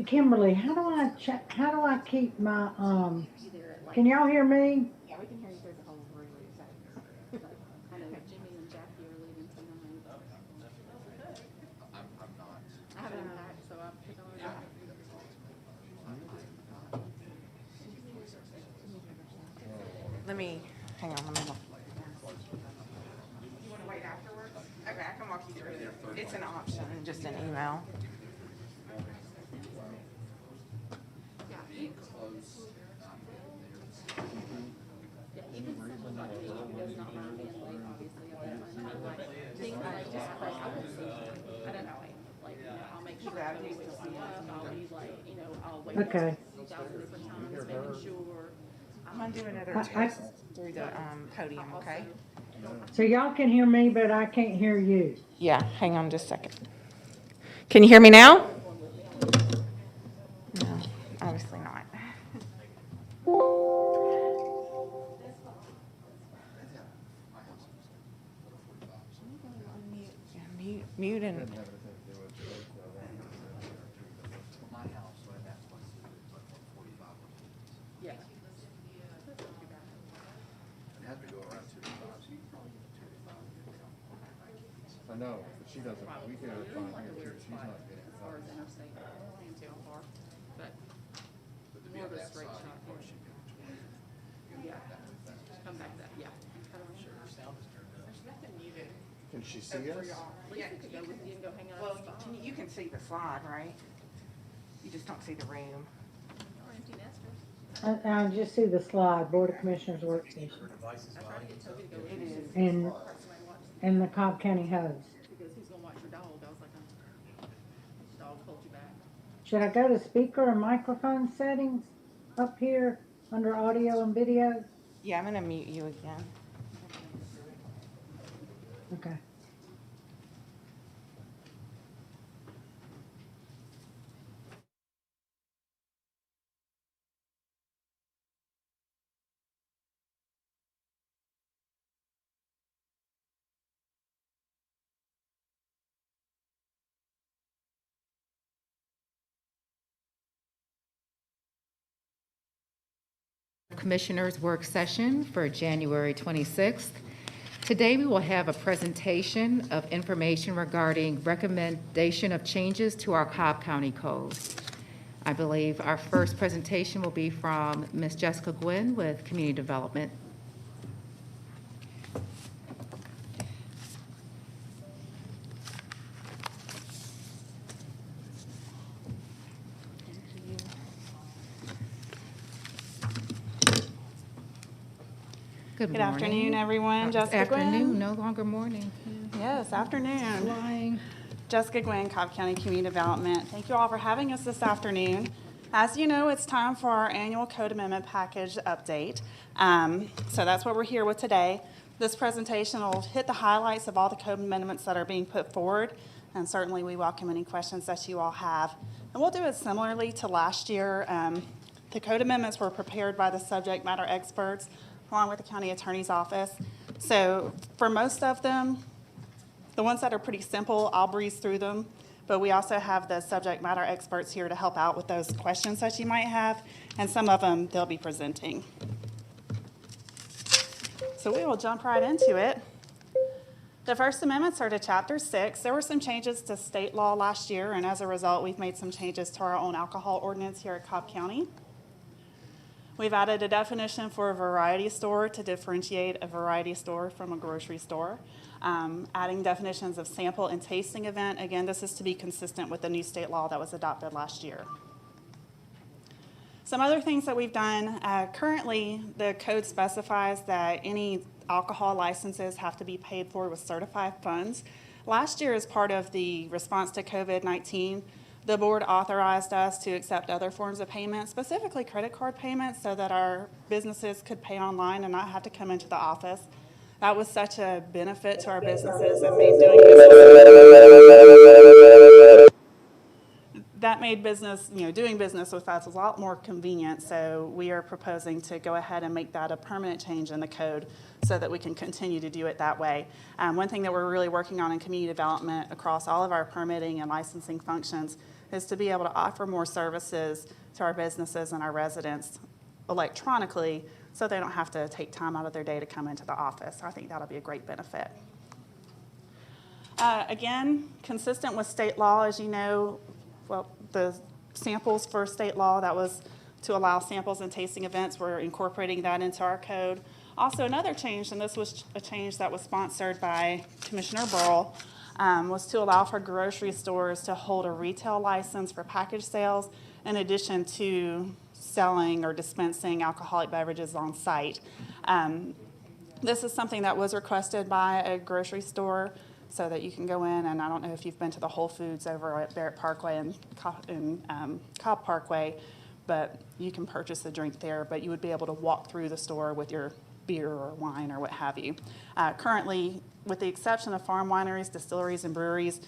Kimberly, how do I check? How do I keep my Can y'all hear me? Yeah, we can hear you through the whole room. So, I know Jimmy and Jackie are leaving tonight. I'm not. I haven't packed, so I'm picking on it. Let me, hang on, let me look. You want to wait afterwards? Okay, I can walk you through it. It's an option, just an email. Yeah, even someone like me who does not mind being late, obviously, I don't mind, like, things like just press, I won't see you. I don't know, like, I'll make sure I know what's coming up, I'll be like, I'll wait Okay. 2,000 different times, making sure. I'm gonna do another I, test through the podium, okay? so y'all can hear me, but I can't hear you. Yeah, hang on just a second. Can you hear me now? No, obviously not. Mute and. My house, when that's what's like 45. Yeah. It has to go around 2 to 5, so you can probably get 2 to 5. I know, but she doesn't, we get her fine here too, she's not getting As far as it. interstate, and town park, but But to be more on of a that straight side, shot of course, here. you can Yeah. Come back that, yeah. Can she see us? Lisa could go with you and go hang out Well, at the spa. you can see the slide, right? You just don't see the room. Or empty nesters. I just see the slide, Board of Commissioners workstation, I tried to get Toby to go with It me. is. and Somebody watch and the Cobb County hose. because who's gonna watch your dog? I was like, dog pulled you back. Should I go to speaker and microphone settings up here under audio and video? Yeah, I'm gonna mute you again. Okay. Commissioners' work session for January 26th. Today we will have a presentation of information regarding recommendation of changes to our Cobb County Code. I believe our first presentation will be from Ms. Jessica Gwynn with Community Development. Good morning. afternoon, everyone. It's Jessica afternoon, Gwynn. no longer morning. Yes, afternoon. Flying. Jessica Gwynn, Cobb County Community Development. Thank you all for having us this afternoon. As you know, it's time for our annual code amendment package update. So that's what we're here with today. This presentation will hit the highlights of all the code amendments that are being put forward, and certainly we welcome any questions that you all have. And we'll do it similarly to last year. The code amendments were prepared by the subject matter experts along with the county attorney's office. So for most of them, the ones that are pretty simple, I'll breeze through them, but we also have the subject matter experts here to help out with those questions that you might have, and some of them they'll be presenting. So we will jump right into it. The first amendments are to Chapter 6. There were some changes to state law last year, and as a result, we've made some changes to our own alcohol ordinance here at Cobb County. We've added a definition for a variety store to differentiate a variety store from a grocery store. Adding definitions of sample and tasting event. Again, this is to be consistent with the new state law that was adopted last year. Some other things that we've done, currently the code specifies that any alcohol licenses have to be paid for with certified funds. Last year, as part of the response to COVID-19, the board authorized us to accept other forms of payment, specifically credit card payments, so that our businesses could pay online and not have to come into the office. That was such a benefit to our businesses and made doing business doing business with us a lot more convenient. So we are proposing to go ahead and make that a permanent change in the code so that we can continue to do it that way. One thing that we're really working on in community development across all of our permitting and licensing functions is to be able to offer more services to our businesses and our residents electronically, so they don't have to take time out of their day to come into the office. I think that'll be a great benefit. Again, consistent with state law, as you know, well, the samples for state law, that was to allow samples and tasting events. We're incorporating that into our code. Also, another change, and this was a change that was sponsored by Commissioner Burrell, was to allow for grocery stores to hold a retail license for package sales in addition to selling or dispensing alcoholic beverages on site. This is something that was requested by a grocery store so that you can go in, and I don't know if you've been to the Whole Foods over at Barrett Parkway and Cobb Parkway, but you can purchase a drink there, but you would be able to walk through the store with your beer or wine or what have you. Currently, with the exception of farm wineries, distilleries, and breweries,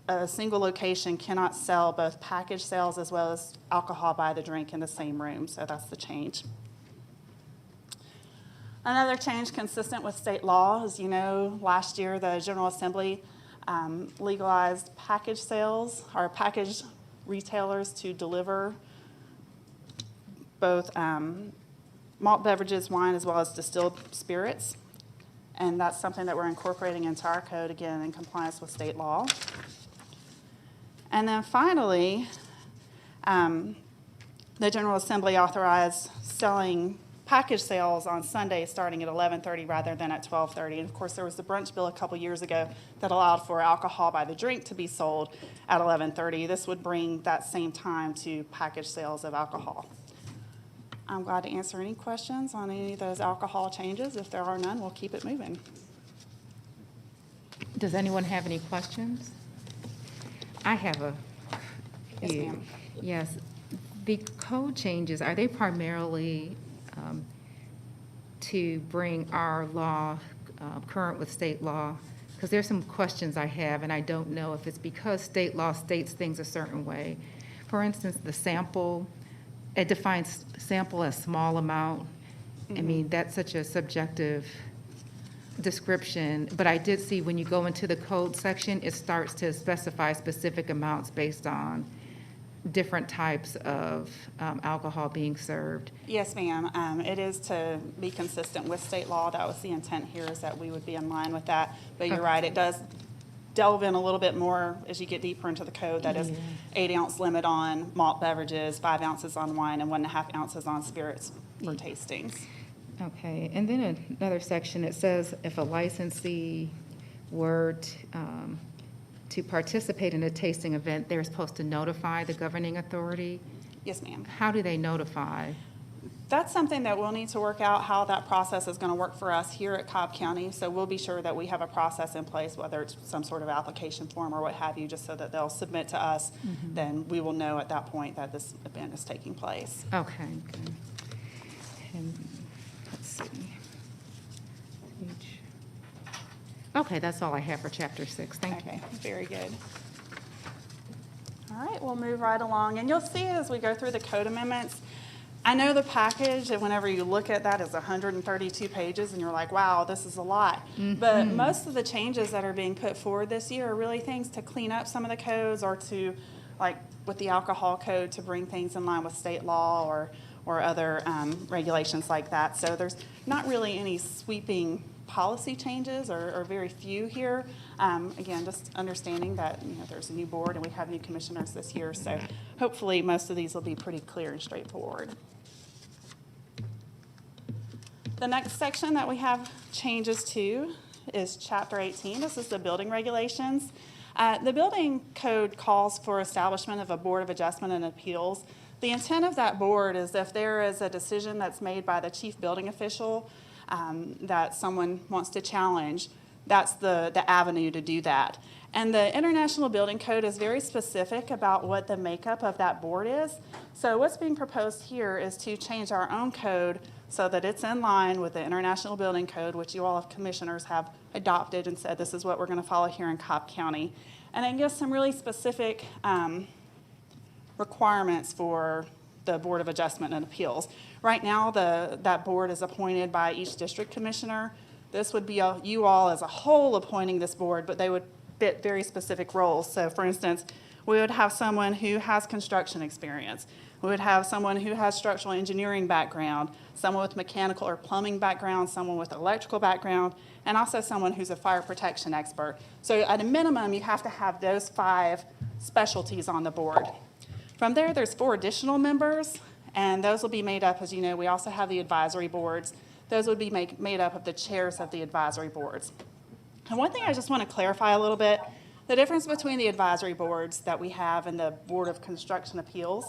a single location cannot sell both package sales as well as alcohol by the drink in the same room, so that's the change. Another change consistent with state law, as you know, last year the General Assembly legalized package sales, or package retailers to deliver both malt beverages, wine, as well as distilled spirits. And that's something that we're incorporating into our code, again, in compliance with state law. And then finally, the General Assembly authorized selling package sales on Sundays starting at 11:30 rather than at 12:30. And of course, there was the brunch bill a couple years ago that allowed for alcohol by the drink to be sold at 11:30. This would bring that same time to package sales of alcohol. I'm glad to answer any questions on any of those alcohol changes. If there are none, we'll keep it moving. Does anyone have any questions? I have a Yes, few. ma'am. Yes. The code changes, are they primarily to bring our law current with state law? Because there's some questions I have, and I don't know if it's because state law states things a certain way. For instance, the sample, it defines sample as small amount. I mean, that's such a subjective description, but I did see when you go into the code section, it starts to specify specific amounts based on different types of alcohol being served. Yes, ma'am. It is to be consistent with state law. That was the intent here, is that we would be in line with that. But you're right, it does delve in a little bit more as you get deeper into the code. That is 8-ounce limit on malt beverages, 5 ounces on wine, and 1.5 ounces on spirits for tastings. Okay, and then another section, it says if a licensee were to participate in a tasting event, they're supposed to notify the governing authority. Yes, ma'am. How do they notify? That's something that we'll need to work out how that process is going to work for us here at Cobb County. So we'll be sure that we have a process in place, whether it's some sort of application form or what have you, just so that they'll submit to us. Then we will know at that point that this event is taking place. Okay, good. And let's see. Okay, that's all I have for Chapter 6. Thank you. Okay, very good. All right, we'll move right along. And you'll see as we go through the code amendments, I know the package, and whenever you look at that, is 132 pages, and you're like, wow, this is a lot. But most of the changes that are being put forward this year are really things to clean up some of the codes, or to, like with the alcohol code, to bring things in line with state law or other regulations like that. So there's not really any sweeping policy changes, or very few here. Again, just understanding that there's a new board and we have new commissioners this year, so hopefully most of these will be pretty clear and straightforward. The next section that we have changes to is Chapter 18. This is the building regulations. The building code calls for establishment of a Board of Adjustment and Appeals. The intent of that board is if there is a decision that's made by the chief building official that someone wants to challenge, that's the avenue to do that. And the International Building Code is very specific about what the makeup of that board is. So what's being proposed here is to change our own code so that it's in line with the International Building Code, which you all as commissioners have adopted and said this is what we're going to follow here in Cobb County. And it gives some really specific requirements for the Board of Adjustment and Appeals. Right now, that board is appointed by each district commissioner. This would be you all as a whole appointing this board, but they would fit very specific roles. So for instance, We would have someone who has construction experience. We would have someone who has structural engineering background, someone with mechanical or plumbing background, someone with electrical background, and also someone who's a fire protection expert. So at a minimum, you have to have those 5 specialties on the board. From there, there's 4 additional members, and those will be made up, as you know, we also have the advisory boards. Those would be made up of the chairs of the advisory boards. And one thing I just want to clarify a little bit, the difference between the advisory boards that we have and the Board of Construction Appeals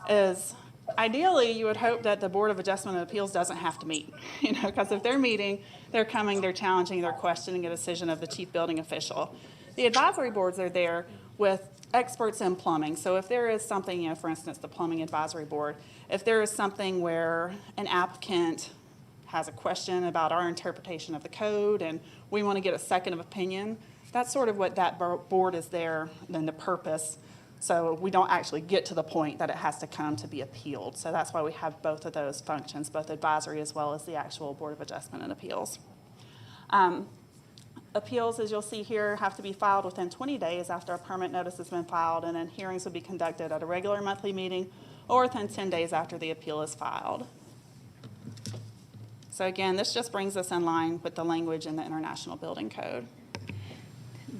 is ideally you would hope that the Board of Adjustment and Appeals doesn't have to meet, because if they're meeting, they're coming, they're challenging, they're questioning a decision of the chief building official. The advisory boards are there with experts in plumbing. So if there is something, for instance, the plumbing advisory board, if there is something where an applicant has a question about our interpretation of the code and we want to get a second of opinion, that's sort of what that board is there, then the purpose. So we don't actually get to the point that it has to come to be appealed. So that's why we have both of those functions, both advisory as well as the actual Board of Adjustment and Appeals. Appeals, as you'll see here, have to be filed within 20 days after a permit notice has been filed, and then hearings will be conducted at a regular monthly meeting or within 10 days after the appeal is filed. So again, this just brings us in line with the language in the International Building Code.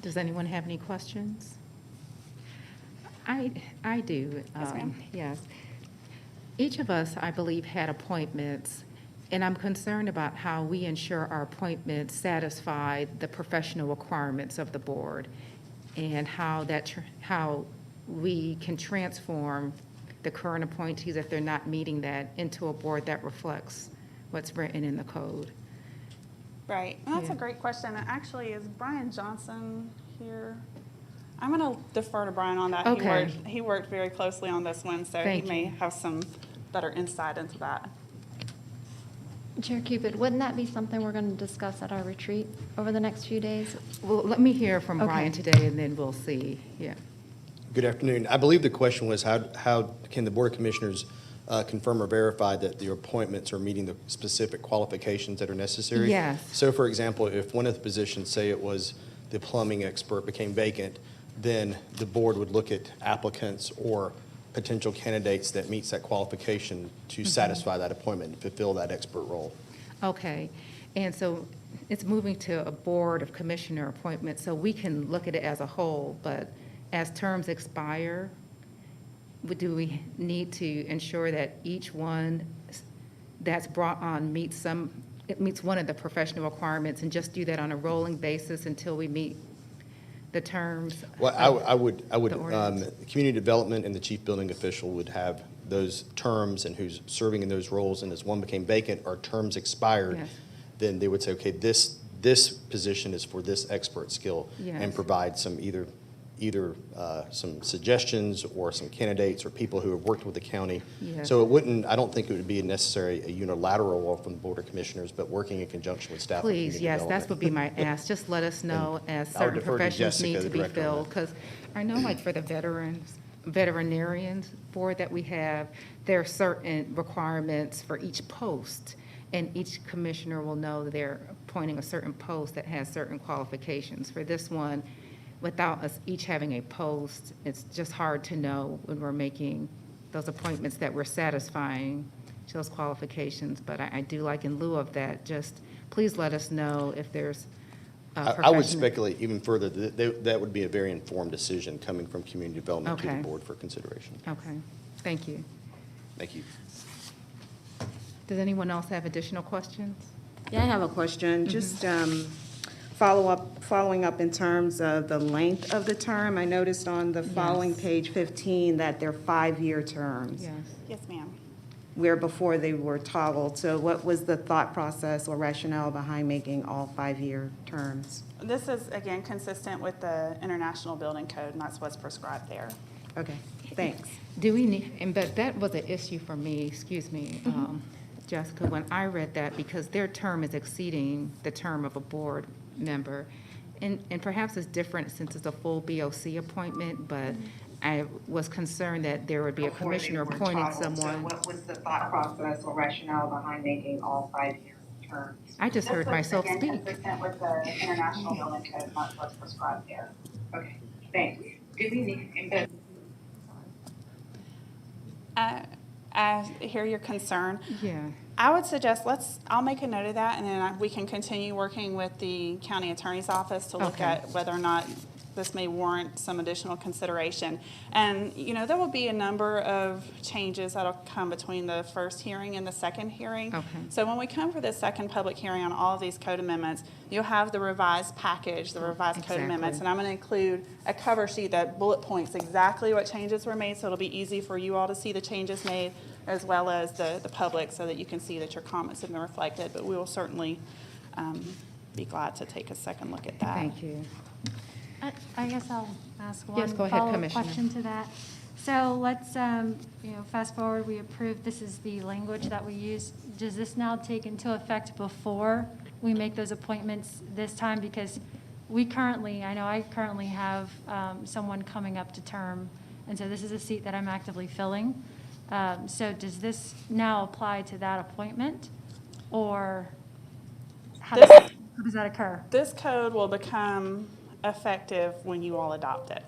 Does anyone have any questions? I do. Yes, ma'am. Yes. Each of us, I believe, had appointments, and I'm concerned about how we ensure our appointments satisfy the professional requirements of the board, and how we can transform the current appointees, if they're not meeting that, into a board that reflects what's written in the code. Right, and that's Yeah. a great question. And actually, is Brian Johnson here? I'm going to defer to Brian on that. Okay. He worked very closely on this one, so Thank he may you. have some better insight into that. Chair Cupid, wouldn't that be something we're going to discuss at our retreat over the next few days? Well, let me hear from Okay. Brian today, and then we'll see. Yeah. Good afternoon. I believe the question was how can the Board of Commissioners confirm or verify that the appointments are meeting the specific qualifications that are necessary? Yes. So for example, if one of the positions, say it was the plumbing expert, became vacant, then the board would look at applicants or potential candidates that meets that qualification to satisfy that appointment and fulfill that expert role. Okay, and so it's moving to a board of commissioner appointments, so we can look at it as a whole, but as terms expire, do we need to ensure that each one that's brought on meets one of the professional requirements, and just do that on a rolling basis until we meet the terms? Well, I would, the ordinance? community development and the chief building official would have those terms and who's serving in those roles, and as one became vacant or terms expired, Yes. then they would say, okay, this position is for this expert skill, Yes. and provide some either some suggestions or some candidates or people who have worked with the county. Yes. So I don't think it would be necessary a unilateral role from the Board of Commissioners, but working in conjunction with staff. and Please, community yes, development. that would be my ask. Just let us know as I would certain defer to professions Jessica, need the to be director, on filled. that. Because I know, like, for the veterinarians board that we have, there are certain requirements for each post, and each commissioner will know that they're appointing a certain post that has certain qualifications. For this one, without us each having a post, it's just hard to know when we're making those appointments that we're satisfying those qualifications. But I do like, in lieu of that, just please let us know if there's a I would professional- speculate even further that that would be a very informed decision coming from community development to the Okay. board for consideration. Okay, thank you. Thank you. Does anyone else have additional questions? Yeah, I have a question. Just following up in terms of the length of the term. I noticed on the following Yes. page 15 that they're 5-year terms, Yes. Yes, ma'am. where before they were toggled. So what was the thought process or rationale behind making all 5-year terms? This is, again, consistent with the International Building Code, and that's what's prescribed there. Okay, thanks. Do we need, but that was an issue for me, excuse me, Jessica, when I read that, because their term is exceeding the term of a board member. And perhaps it's different since it's a full BOC appointment, but I was concerned that there would be a commissioner appointing someone. What was the thought process or rationale behind making all 5-year terms? I just heard myself speak. Consistent with the International Building Code, not what's prescribed there. Okay, thanks. I hear your concern. Yeah. I would suggest I'll make a note of that, and then we can continue working with the county attorney's office to look Okay. at whether or not this may warrant some additional consideration. And, there will be a number of changes that'll come between the first hearing and the second hearing. Okay. So when we come for the second public hearing on all of these code amendments, you'll have the revised package, the revised code Exactly. amendments, and I'm going to include a cover sheet that bullet points exactly what changes were made, so it'll be easy for you all to see the changes made, as well as the public, so that you can see that your comments have been reflected. But we will certainly be glad to take a second look at that. Thank you. I guess I'll ask Yes, one go ahead, follow-up Commissioner. question to that. So let's, fast forward, we approve, this is the language that we use. Does this now take into effect before we make those appointments this time? Because I know I currently have someone coming up to term, and so this is a seat that I'm actively filling. So does this now apply to that appointment, or how does that occur? This code will become effective when you all adopt it.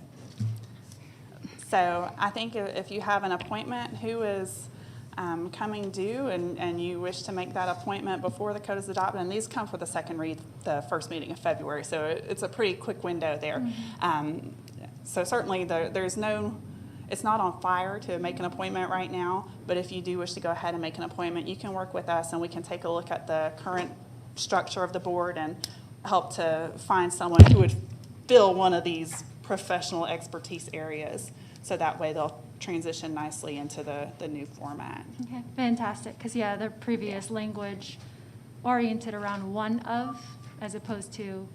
So I think if you have an appointment who is coming due and you wish to make that appointment before the code is adopted, and these come for the second read, the first meeting of February, so it's a pretty quick window there. So certainly it's not on fire to make an appointment right now, but if you do wish to go ahead and make an appointment, you can work with us and we can take a look at the current structure of the board and help to find someone who would fill one of these professional expertise areas. So that way they'll transition nicely into the new format. Okay, fantastic, because the previous language oriented around one of, as opposed to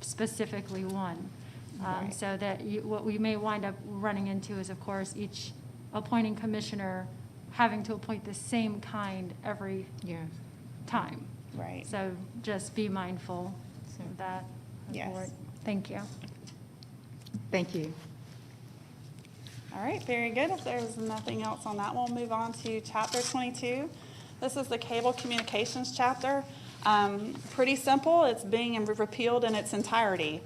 specifically one. Right. So that what we may wind up running into is, of course, each appointing commissioner having to appoint the same kind every Yes. time. Right. So just be mindful of that. Yes. Board. Thank you. Thank you. All right, very good. If there's nothing else on that, we'll move on to chapter 22. This is the cable communications chapter. Pretty simple. It's being repealed in its entirety.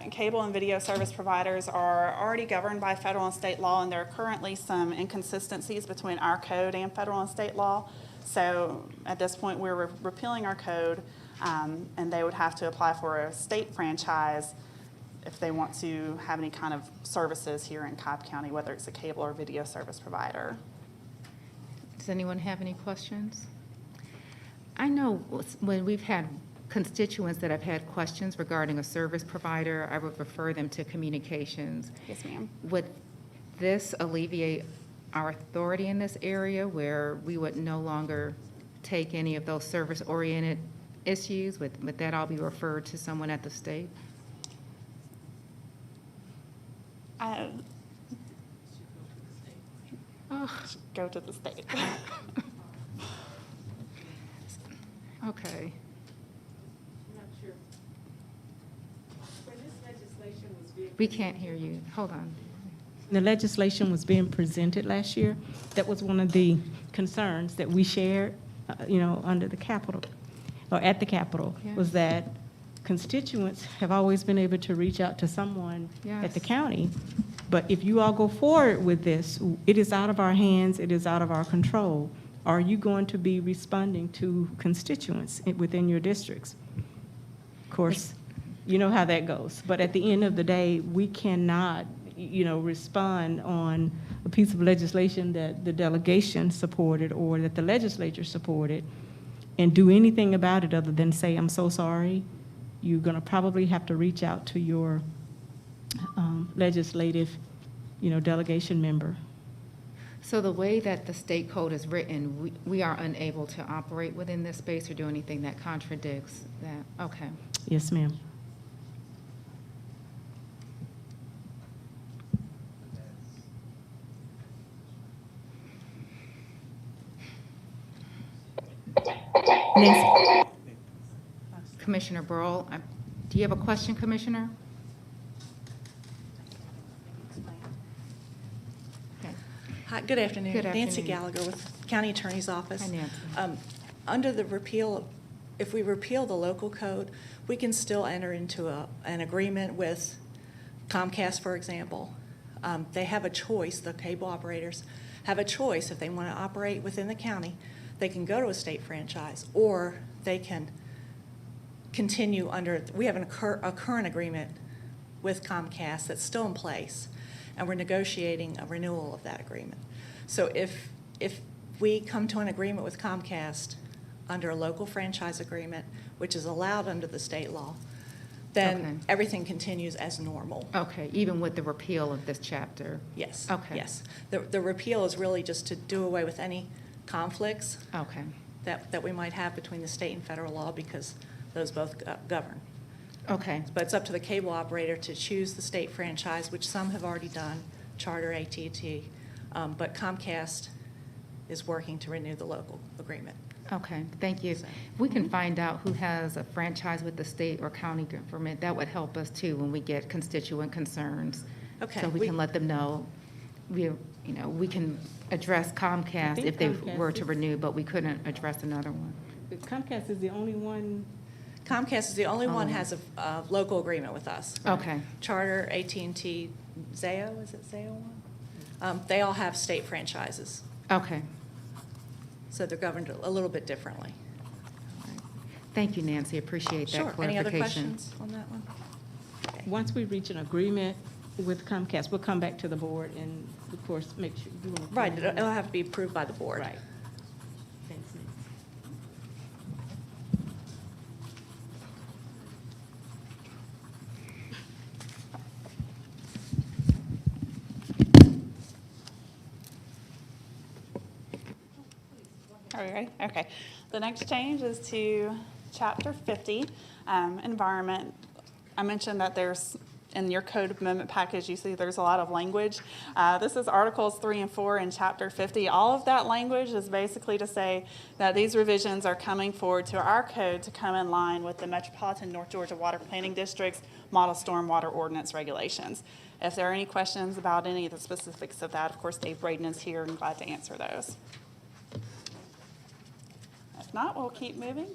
Cable and video service providers are already governed by federal and state law, and there are currently some inconsistencies between our code and federal and state law. So at this point, we're repealing our code, and they would have to apply for a state franchise if they want to have any kind of services here in Cobb County, whether it's a cable or video service provider. Does anyone have any questions? I know when we've had constituents that have had questions regarding a service provider, I would refer them to communications. Yes, ma'am. Would this alleviate our authority in this area where we would no longer take any of those service-oriented issues? Would that all be referred to someone at the state? Go to the state. Okay. We can't hear you. Hold on. The legislation was being presented last year. That was one of the concerns that we shared, under the Capitol, or at the Capitol, was that constituents have always been able to reach out to someone at the county. But if you all go forward with this, it is out of our hands, it is out of our control. Are you going to be responding to constituents within your districts? Of course, you know how that goes. But at the end of the day, we cannot, respond on a piece of legislation that the delegation supported or that the legislature supported and do anything about it other than say, I'm so sorry. You're going to probably have to reach out to your legislative, delegation member. So the way that the state code is written, we are unable to operate within this space or do anything that contradicts that? Okay. Yes, ma'am. Next. Commissioner Burrell, do you have a question, Commissioner? Okay. Hi, good afternoon. Good Nancy afternoon. Gallagher with County Attorney's Office. Hi, Nancy. Under the repeal, if we repeal the local code, we can still enter into an agreement with Comcast, for example, they have a choice, the cable operators have a choice. If they want to operate within the county, they can go to a state franchise, or they can continue under, we have a current agreement with Comcast that's still in place, and we're negotiating a renewal of that agreement. So if we come to an agreement with Comcast under a local franchise agreement, which is allowed under the state law, then Okay. everything continues as normal. Okay, even with the repeal of this chapter? Yes. Okay. Yes. The repeal is really just to do away with any conflicts Okay, that we might have between the state and federal law, because those both govern. okay, But it's up to the cable operator to choose the state franchise, which some have already done, Charter, AT&T, but Comcast is working to renew the local agreement. okay, thank you. If we can find out who has a franchise with the state or county government, that would help us too when we get constituent concerns. Okay, So we can let them know, we can address Comcast think if they Comcast were to is- renew, but we couldn't address another one. Comcast is the only one. Comcast is the only one has a local agreement with us. Okay, Charter, AT&T, Zayo, is it Zayo one? They all have state franchises, okay. so they're governed a little bit differently. Thank you, Nancy, appreciate that Sure. clarification. Any other questions on that one? Okay. Once we reach an agreement with Comcast, we'll come back to the board and, of course, make sure. Right, it'll have to be approved by the board. Right. Thanks, Nancy. Are we ready? Okay. The next change is to Chapter 50, Environment. I mentioned that there's, in your code amendment package, you see there's a lot of language. This is Articles 3 and 4 in Chapter 50. All of that language is basically to say that these revisions are coming forward to our code to come in line with the Metropolitan North Georgia Water Planning District's Model Stormwater Ordinance regulations. If there are any questions about any of the specifics of that, of course, Dave Braden is here and glad to answer those. If not, we'll keep moving.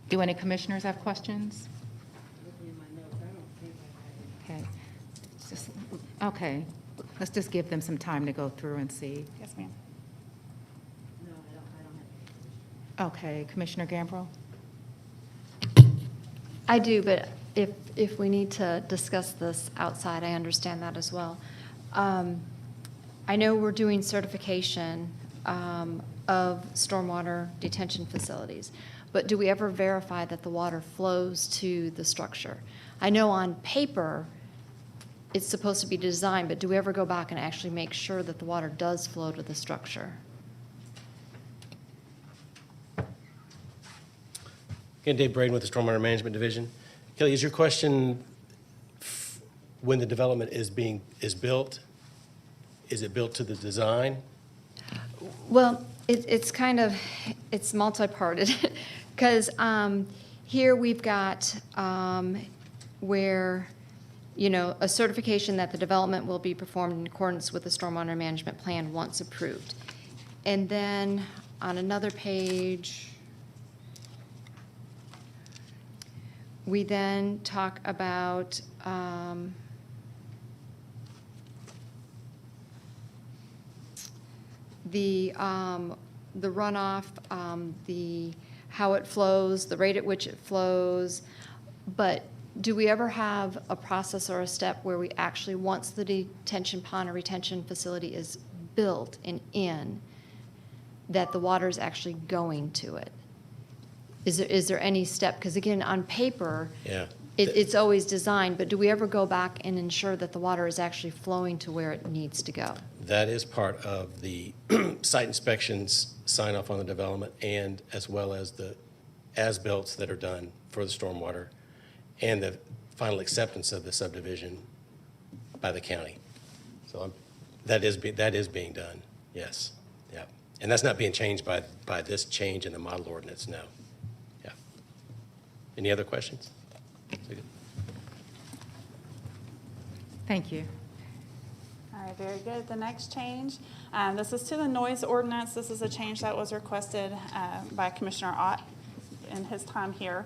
Do any commissioners have questions? Okay. Okay, let's just give them some time to go through and see. Yes, ma'am. Okay, Commissioner Gambrell? I do, but if we need to discuss this outside, I understand that as well. I know we're doing certification of stormwater detention facilities, but do we ever verify that the water flows to the structure? I know on paper, it's supposed to be designed, but do we ever go back and actually make sure that the water does flow to the structure? Again, Dave Braden with the Stormwater Management Division. Kelly, is your question when the development is built, is it built to the design? Well, it's kind of, it's multi-parted, because here we've got where, a certification that the development will be performed in accordance with the stormwater management plan once approved. And then on another page, we then talk about the runoff, how it flows, the rate at which it flows. But do we ever have a process or a step where we actually, once the detention pond or retention facility is built and in, that the water is actually going to it? Is there any step? Because again, on paper, Yeah. it's always designed, but do we ever go back and ensure that the water is actually flowing to where it needs to go? That is part of the site inspections, sign off on the development, and as well as the as-builts that are done for the stormwater and the final acceptance of the subdivision by the county. So that is being done, yes. Yeah. And that's not being changed by this change in the model ordinance, no. Yeah. Any other questions? Thank you. All right, very good. The next change, this is to the noise ordinance. This is a change that was requested by Commissioner Ott in his time here.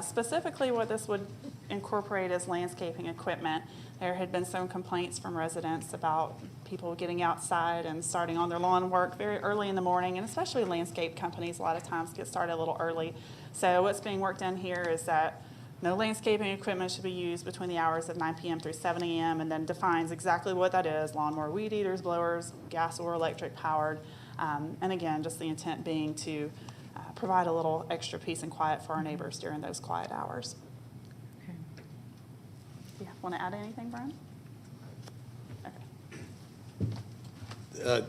Specifically, what this would incorporate as landscaping equipment. There had been some complaints from residents about people getting outside and starting on their lawn work very early in the morning, and especially landscape companies a lot of times get started a little early. So what's being worked on here is that no landscaping equipment should be used between the hours of 9 p.m. through 7 a.m. and then defines exactly what that is: lawnmower, weed eaters, blowers, gas or electric powered. And again, just the intent being to provide a little extra peace and quiet for our neighbors during those quiet hours. Okay. Yeah, want to add anything, Brian? Okay.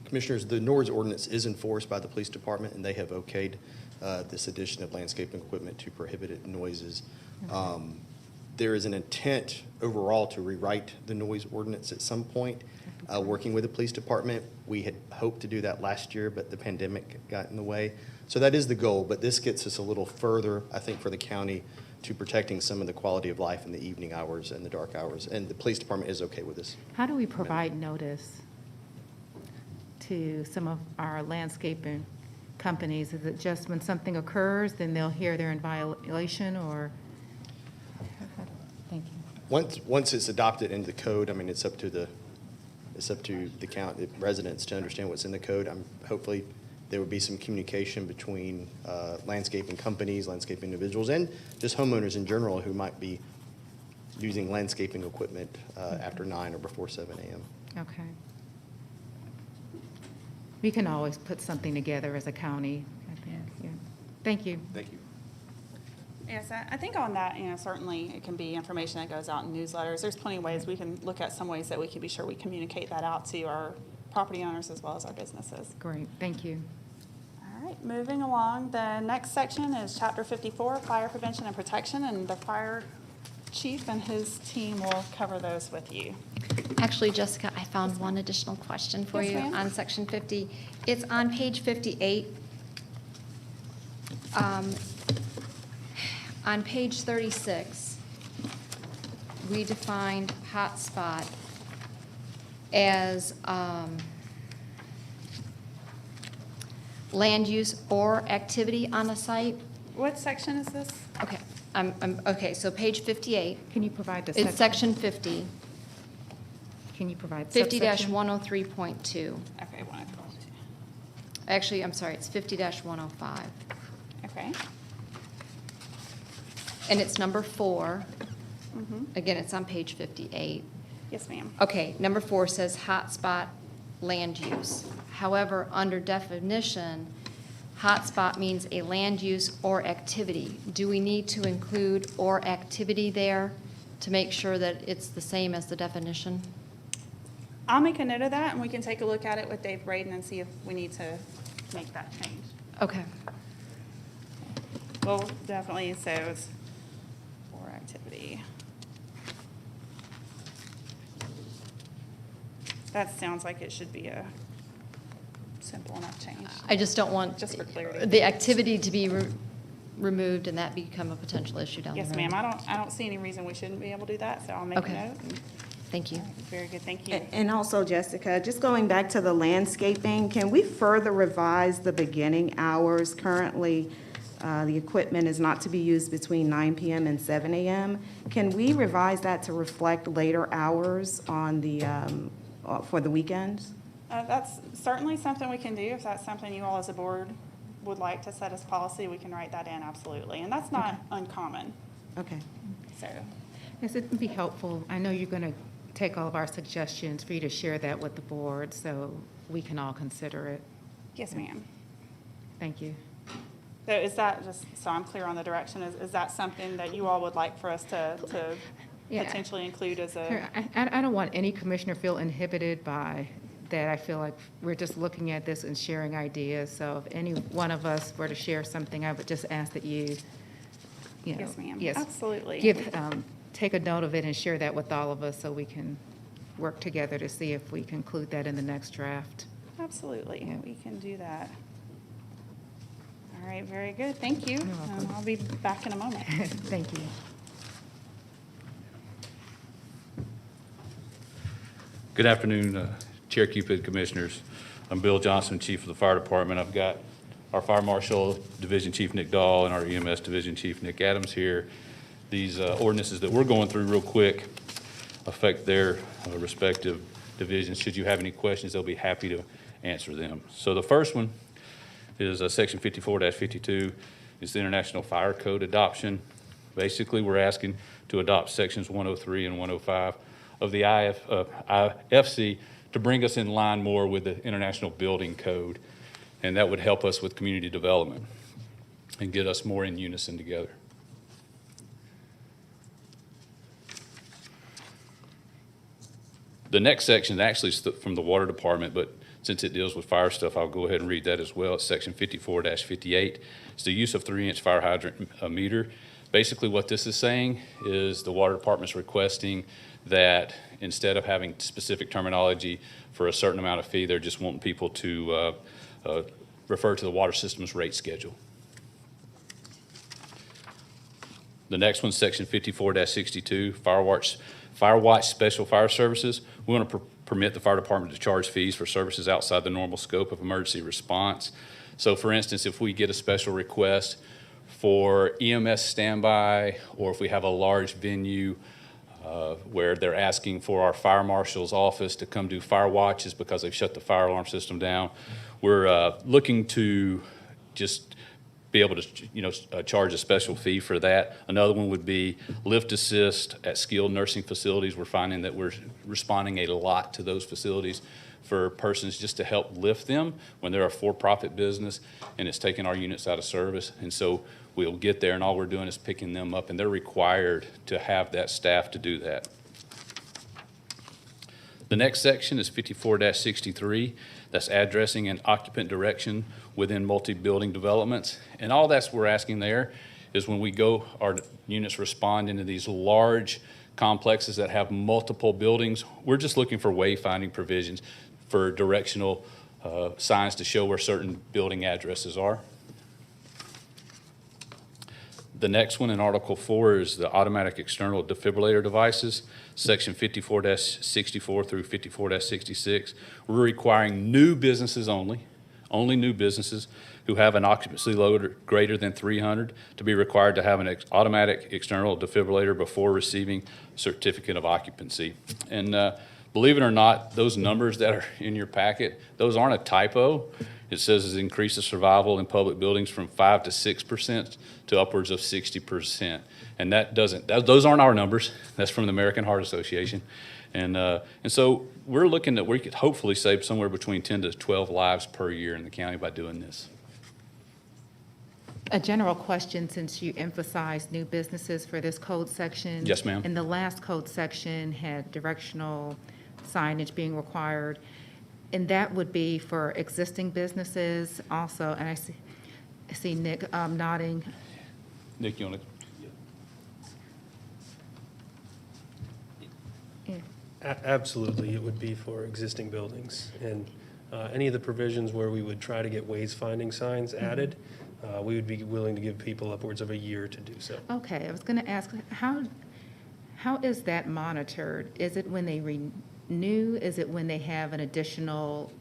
Commissioners, the NORS ordinance is enforced by the police department, and they have okayed this addition of landscaping equipment to prohibited noises. There is an intent overall to rewrite the noise ordinance at some point, working with the police department. We had hoped to do that last year, but the pandemic got in the way. So that is the goal, but this gets us a little further, I think, for the county to protecting some of the quality of life in the evening hours and the dark hours, and the police department is okay with this. How do we provide notice to some of our landscaping companies? Is it just when something occurs, then they'll hear they're in violation, or? Thank you. Once it's adopted into the code, I mean, it's up to the county residents to understand what's in the code. Hopefully there would be some communication between landscaping companies, landscaping individuals, and just homeowners in general who might be using landscaping equipment after 9 or before 7 a.m. Okay. We can always put something together as a county, I think. Yeah. Thank you. Thank you. Yes, I think on that, certainly it can be information that goes out in newsletters. There's plenty of ways we can look at some ways that we can be sure we communicate that out to our property owners as well as our businesses. Great, thank you. All right, moving along, the next section is Chapter 54, Fire Prevention and Protection, and the fire chief and his team will cover those with you. Actually, Jessica, I found one additional question for Yes, you ma'am. on section 50. It's on page 58. On page 36, we defined hotspot as land use or activity on a site. What section is this? Okay, okay, so page 58. Can you provide the It's section 50. Can you provide subsection? 50-103.2. Okay, 102. Actually, I'm sorry, it's 50-105. Okay. And it's number 4. Mhm. Again, it's on page 58. Yes, ma'am. Okay, number 4 says hotspot land use. However, under definition, hotspot means a land use or activity. Do we need to include or activity there to make sure that it's the same as the definition? I'll make a note of that, and we can take a look at it with Dave Braden and see if we need to make that change. Okay. Well, definitely, so it's for activity. That sounds like it should be a simple enough change. I just don't want Just for clarity. the activity to be removed and that become a potential issue down the road. Yes, ma'am. I don't see any reason we shouldn't be able to do that, so I'll make a Okay. note. Thank you. Very good, thank you. And also, Jessica, just going back to the landscaping, can we further revise the beginning hours? Currently, the equipment is not to be used between 9 p.m. and 7 a.m. Can we revise that to reflect later hours on the, for the weekends? That's certainly something we can do. If that's something you all as a board would like to set as policy, we can write that in, absolutely. And that's not uncommon, Okay. so. Yes, it would be helpful. I know you're going to take all of our suggestions for you to share that with the board so we can all consider it. Yes, ma'am. Thank you. So is that, just so I'm clear on the direction, is that something that you all would like for us to Yeah. potentially include as a? I don't want any commissioner feel inhibited by that. I feel like we're just looking at this and sharing ideas. So if any one of us were to share something, I would just ask that you know. Yes, ma'am. Yes, Absolutely. take a note of it and share that with all of us so we can work together to see if we can include that in the next draft. Absolutely, Yeah. we can do that. All right, very good, thank you. You're welcome. I'll be back in a moment. Thank you. Good afternoon, Chair Cupid, Commissioners. I'm Bill Johnson, Chief of the Fire Department. I've got our Fire Marshal Division Chief Nick Dahl and our EMS Division Chief Nick Adams here these ordinances that we're going through real quick affect their respective divisions. Should you have any questions, they'll be happy to answer them. So the first one is Section 54-52. It's the International Fire Code adoption. Basically, we're asking to adopt Sections 103 and 105 of the IFC to bring us in line more with the International Building Code, and that would help us with community development and get us more in unison together. The next section actually is from the Water Department, but since it deals with fire stuff, I'll go ahead and read that as well. It's Section 54-58. It's the use of 3-inch fire hydrant meter. Basically, what this is saying is the Water Department's requesting that instead of having specific terminology for a certain amount of fee, they're just wanting people to refer to the water system's rate schedule. The next one, Section 54-62, Fire Watch Special Fire Services. We want to permit the fire department to charge fees for services outside the normal scope of emergency response. So for instance, if we get a special request for EMS standby, or if we have a large venue where they're asking for our fire marshal's office to come do fire watches because they've shut the fire alarm system down, we're looking to just be able to charge a special fee for that. Another one would be lift assist at skilled nursing facilities. We're finding that we're responding a lot to those facilities for persons just to help lift them when they're a for-profit business and it's taking our units out of service. And so we'll get there and all we're doing is picking them up, and they're required to have that staff to do that. The next section is 54-63. That's addressing and occupant direction within multi-building developments. And all that's we're asking there is when we go, our units respond into these large complexes that have multiple buildings, we're just looking for wayfinding provisions for directional signs to show where certain building addresses are. The next one in Article 4 is the automatic external defibrillator devices, Section 54-64 through 54-66. We're requiring new businesses only new businesses who have an occupancy load greater than 300 to be required to have an automatic external defibrillator before receiving certificate of occupancy. And believe it or not, those numbers that are in your packet, those aren't a typo. It says it increases survival in public buildings from 5 to 6% to upwards of 60%. And those aren't our numbers. That's from the American Heart Association. And so we're looking that we could hopefully save somewhere between 10 to 12 lives per year in the county by doing this. A general question, since you emphasized new businesses for this code section. Yes, ma'am. And the last code section had directional signage being required. And that would be for existing businesses also, and I see Nick nodding. Nick, you want to? Absolutely, it would be for existing buildings. And any of the provisions where we would try to get ways finding signs added, we would be willing to give people upwards of a year to do so. Okay, I was going to ask, how is that monitored? Is it when they renew? Is it when they have an additional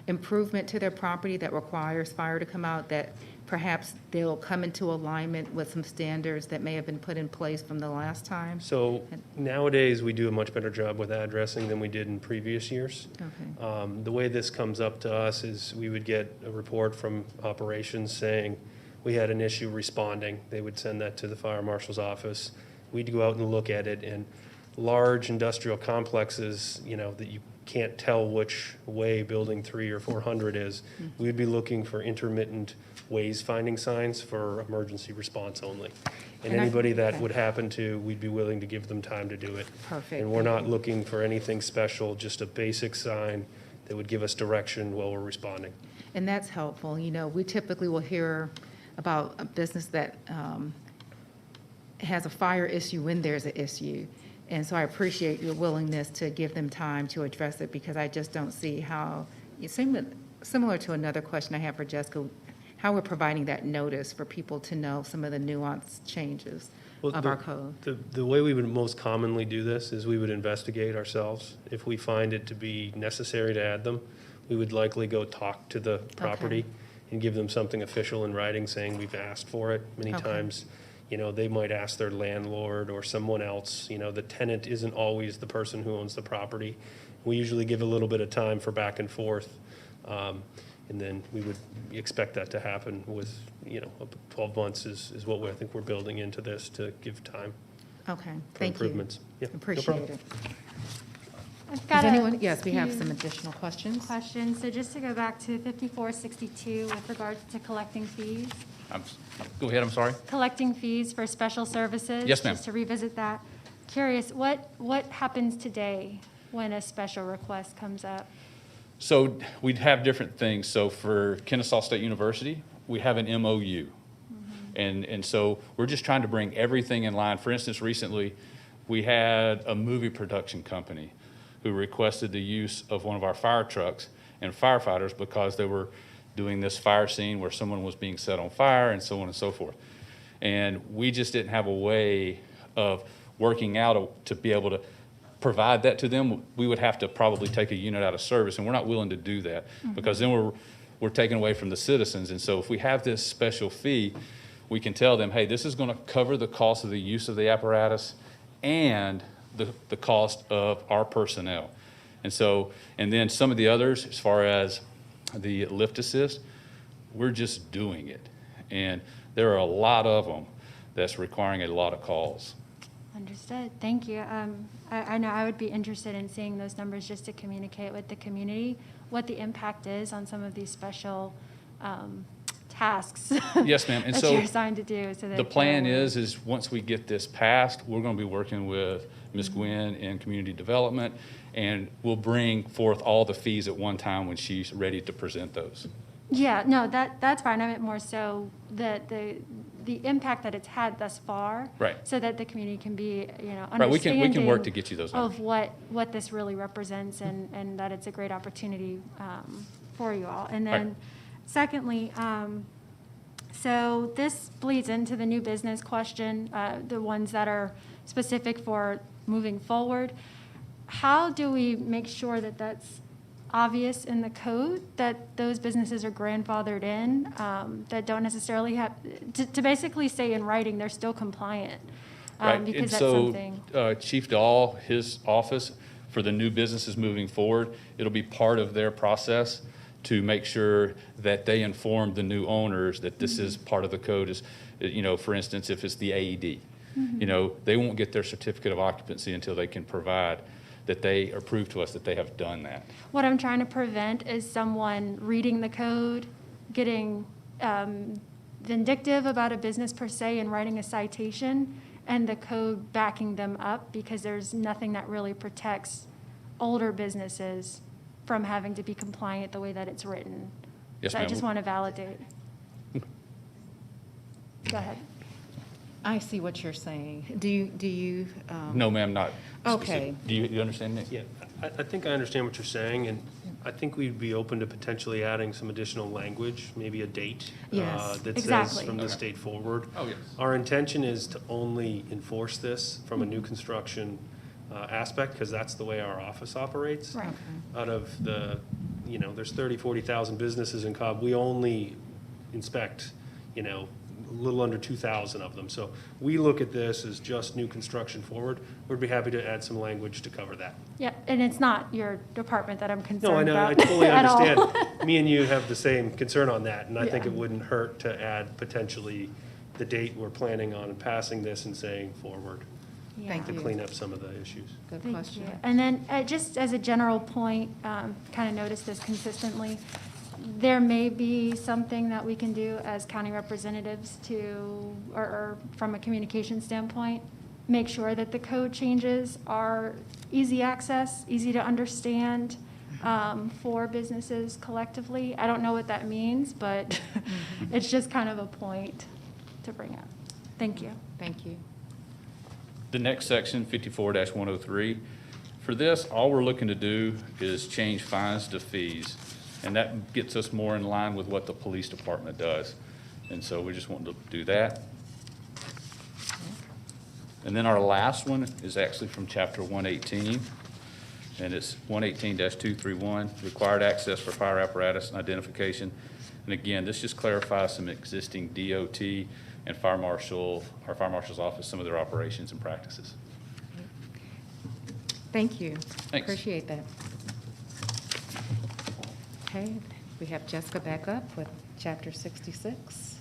improvement to their property that requires fire to come out, that perhaps they'll come into alignment with some standards that may have been put in place from the last time? So nowadays, we do a much better job with addressing than we did in previous years. Okay. The way this comes up to us is we would get a report from operations saying we had an issue responding. They would send that to the fire marshal's office. We'd go out and look at it, and large industrial complexes, that you can't tell which way building 3 or 400 is, we'd be looking for intermittent ways finding signs for emergency response only. And anybody that would happen to, we'd be willing to give them time to do it. Perfect. And we're not looking for anything special, just a basic sign that would give us direction while we're responding. And that's helpful. We typically will hear about a business that has a fire issue when there's an issue. And so I appreciate your willingness to give them time to address it, because I just don't see how, similar to another question I have for Jessica, how we're providing that notice for people to know some of the nuanced changes of our code. The way we would most commonly do this is we would investigate ourselves. If we find it to be necessary to add them, we would likely go talk to the property and give them something official in writing saying we've asked for it. Many times you know, they might ask their landlord or someone else, you know, the tenant isn't always the person who owns the property. We usually give a little bit of time for back and forth. And then we would expect that to happen with, you know, up to 12 months is what I think we're building into this to give time Okay, for thank you. improvements. Yeah, no Appreciate problem. it. I've got Does a anyone, yes, we have few some additional questions. questions. So just to go back to 5462 with regards to collecting fees. Go ahead, I'm sorry. Collecting fees for special services. Yes, ma'am. Just to revisit that. Curious, what happens today when a special request comes up? So we'd have different things. So for Kennesaw State University, we have an MOU. And so we're just trying to bring everything in line. For instance, recently, we had a movie production company who requested the use of one of our fire trucks and firefighters because they were doing this fire scene where someone was being set on fire and so on and so forth. And we just didn't have a way of working out to be able to provide that to them. We would have to probably take a unit out of service, and we're not willing to do that because then we're taking away from the citizens. And so if we have this special fee, we can tell them, hey, this is going to cover the cost of the use of the apparatus and the cost of our personnel. And so, and then some of the others, as far as the lift assist, we're just doing it. And there are a lot of them that's requiring a lot of calls. Understood. Thank you. I know I would be interested in seeing those numbers just to communicate with the community what the impact is on some of these special tasks. Yes, ma'am. And that so you're assigned to do. So that the plan is once we get this passed, we're going to be working with Ms. Gwynn in community development, and we'll bring forth all the fees at one time when she's ready to present those. Yeah, no, that's fine. I meant more so that the impact that it's had thus far. Right. So that the community can be, understanding. Right, we can work to get you those numbers. Of what this really represents and that it's a great opportunity for you all. And then Right. secondly, so this bleeds into the new business question, the ones that are specific for moving forward. How do we make sure that that's obvious in the code, that those businesses are grandfathered in, that don't necessarily have, to basically say in writing they're still compliant? Right, Because and that's so something. Chief Dahl, his office, for the new businesses moving forward, it'll be part of their process to make sure that they inform the new owners that this is part of the code. Is, for instance, if it's the AED, they won't get their certificate of occupancy until they can provide that they are prove to us that they have done that. What I'm trying to prevent is someone reading the code, getting vindictive about a business per se and writing a citation, and the code backing them up, because there's nothing that really protects older businesses from having to be compliant the way that it's written. Yes, So I ma'am. just want to validate. Go ahead. I see what you're saying. Do you? No, ma'am, not Okay. specific. Do you understand, Nick? Yeah, I think I understand what you're saying, and I think we'd be open to potentially adding some additional language, maybe a date. Yes, That exactly. says from this date forward. Oh, yes. Our intention is to only enforce this from a new construction aspect, because that's the way our office operates. Right. Out of the, there's 30, 40,000 businesses in Cobb, we only inspect, a little under 2,000 of them. So we look at this as just new construction forward. We'd be happy to add some language to cover that. Yeah, and it's not your department that I'm No, I concerned know, I about totally at all. understand. Me and you have the same concern on that, and I think Yeah. it wouldn't hurt to add potentially the date we're planning on passing this and saying forward. Thank To you. clean up some of the issues. Good Thank question. you. And then, just as a general point, kind of notice this consistently, there may be something that we can do as county representatives to, or from a communication standpoint, make sure that the code changes are easy access, easy to understand for businesses collectively. I don't know what that means, but it's just kind of a point to bring up. Thank you. Thank you. The next section, 54-103, for this, all we're looking to do is change fines to fees. And that gets us more in line with what the police department does. And so we just want to do that. And then our last one is actually from chapter 118. And it's 118-231, required access for fire apparatus and identification. And And again, this just clarifies some existing DOT and fire marshal, our fire marshal's office, some of their operations and practices. Thank you. Thanks. Appreciate that. Okay, we have Jessica back up with Chapter 66.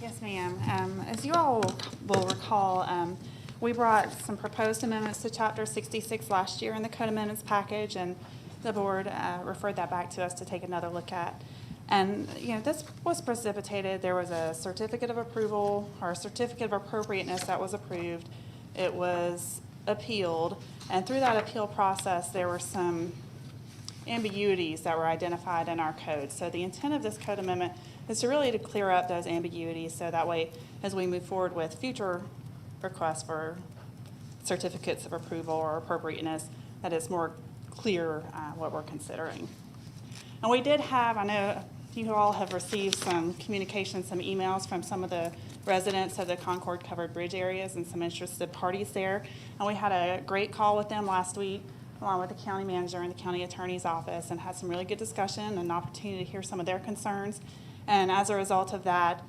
Yes, ma'am. As you all will recall, we brought some proposed amendments to Chapter 66 last year in the Code Amendments package, and the board referred that back to us to take another look at. And, you know, this was precipitated. There was a certificate of approval or a certificate of appropriateness that was approved. It was appealed, and through that appeal process, there were some ambiguities that were identified in our code. So the intent of this code amendment is to really to clear up those ambiguities, so that way, as we move forward with future requests for certificates of approval or appropriateness, that it's more clear what we're considering. And we did have, I know you all have received some communication, some emails from some of the residents of the Concord covered bridge areas and some interested parties there. And we had a great call with them last week, along with the county manager and the county attorney's office, and had some really good discussion and an opportunity to hear some of their concerns. And as a result of that,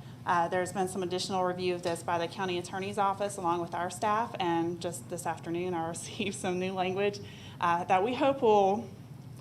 there's been some additional review of this by the county attorney's office along with our staff. And just this afternoon, I received some new language that we hope will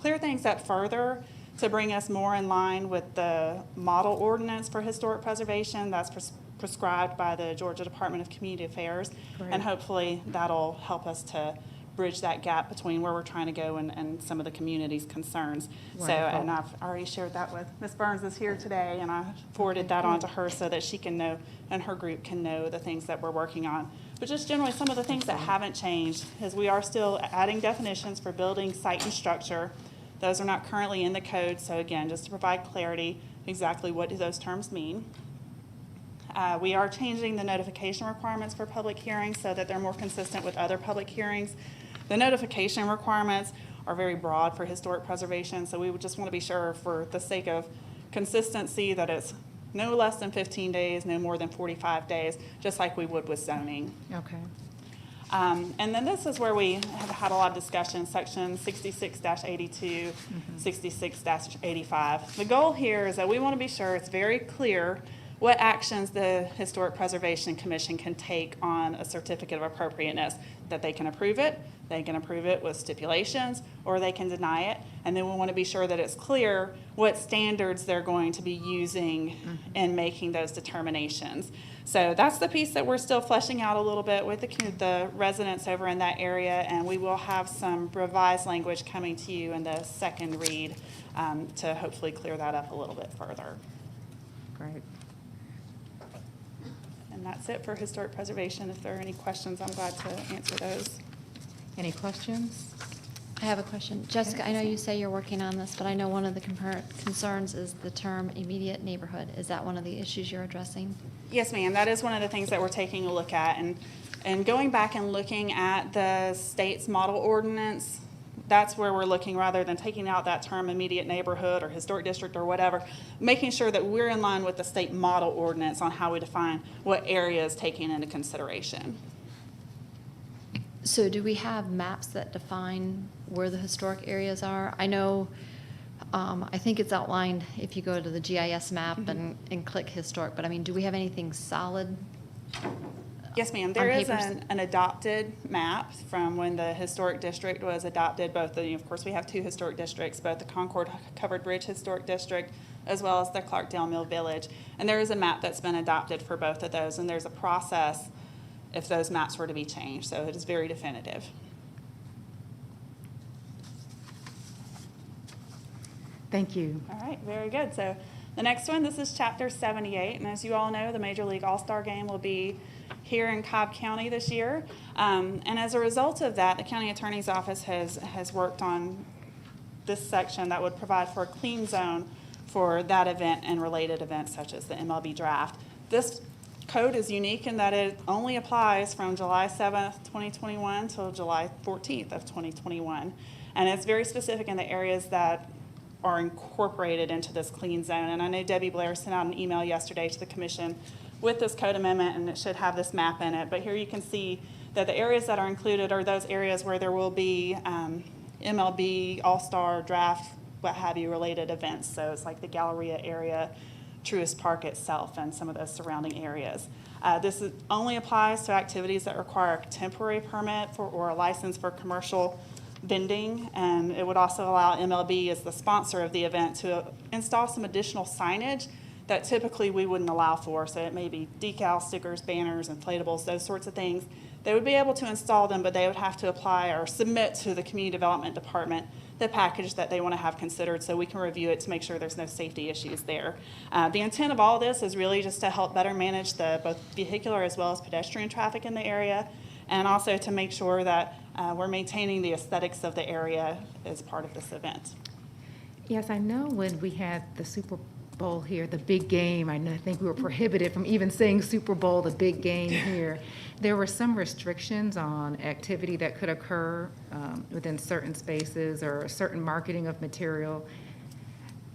clear things up further to bring us more in line with the model ordinance for historic preservation that's prescribed by the Georgia Department of Community Affairs. Great. And hopefully that'll help us to bridge that gap between where we're trying to go and some of the community's concerns. So, Wonderful. and I've already shared that with Ms. Burns is here today, and I forwarded that on to her so that she can know and her group can know the things that we're working on. But just generally, some of the things that haven't changed is we are still adding definitions for building, site, and structure. Those are not currently in the code, so again, just to provide clarity, exactly what do those terms mean. We are changing the notification requirements for public hearings so that they're more consistent with other public hearings. The notification requirements are very broad for historic preservation, so we would just want to be sure, for the sake of consistency, that it's no less than 15 days, no more than 45 days, just like we would with zoning. Okay. And then this is where we have had a lot of discussion, section 66-82, 66-85. The goal here is that we want to be sure it's very clear what actions the Historic Preservation Commission can take on a certificate of appropriateness, that they can approve it with stipulations, or they can deny it. And then we want to be sure that it's clear what standards they're going to be using in making those determinations. So that's the piece that we're still fleshing out a little bit with the residents over in that area, and we will have some revised language coming to you in the second read to hopefully clear that up a little bit further. Great. And that's it for historic preservation. If there are any questions, I'm glad to answer those. Any questions? I have a question. Jessica, I know you say you're working on this, but I know one of the concerns is the term immediate neighborhood. Is that one of the issues you're addressing? Yes, ma'am. That is one of the things that we're taking a look at. And going back and looking at the state's model ordinance, that's where we're looking, rather than taking out that term immediate neighborhood or historic district or whatever, making sure that we're in line with the state model ordinance on how we define what area is taken into consideration. So do we have maps that define where the historic areas are? I know, I think it's outlined if you go to the GIS map and click historic, but I mean, do we have anything solid? Yes, ma'am. There is an adopted map from when the historic district was adopted. Of course, we have two historic districts, both the Concord Covered Bridge Historic District as well as the Clarkdale Mill Village. And there is a map that's been adopted for both of those, and there's a process if those maps were to be changed. So it is very definitive. Thank you. All right, very good. So the next one, this is Chapter 78, and as you all know, the Major League All-Star Game will be here in Cobb County this year. And as a result of that, the County Attorney's Office has worked on this section that would provide for a clean zone for that event and related events such as the MLB Draft. This code is unique in that it only applies from July 7th, 2021 till July 14th of 2021. And it's very specific in the areas that are incorporated into this clean zone. And I know Debbie Blair sent out an email yesterday to the commission with this code amendment, and it should have this map in it. But here you can see that the areas that are included are those areas where there will be MLB, All-Star, Draft, what have you, related events. So it's like the Galleria area, Truist Park itself, and some of those surrounding areas. Only applies to activities that require a temporary permit or a license for commercial vending, and it would also allow MLB as the sponsor of the event to install some additional signage that typically we wouldn't allow for. So it may be decals, stickers, banners, inflatables, those sorts of things. They would be able to install them, but they would have to apply or submit to the Community Development Department the package that they want to have considered so we can review it to make sure there's no safety issues there. The intent of all this is really just to help better manage the both vehicular as well as pedestrian traffic in the area, and also to make sure that we're maintaining the aesthetics of the area as part of this event. Yes, I know when we had the Super Bowl here, the big game, I think we were prohibited from even saying Super Bowl, the big game here. There were some restrictions on activity that could occur within certain spaces or certain marketing of material.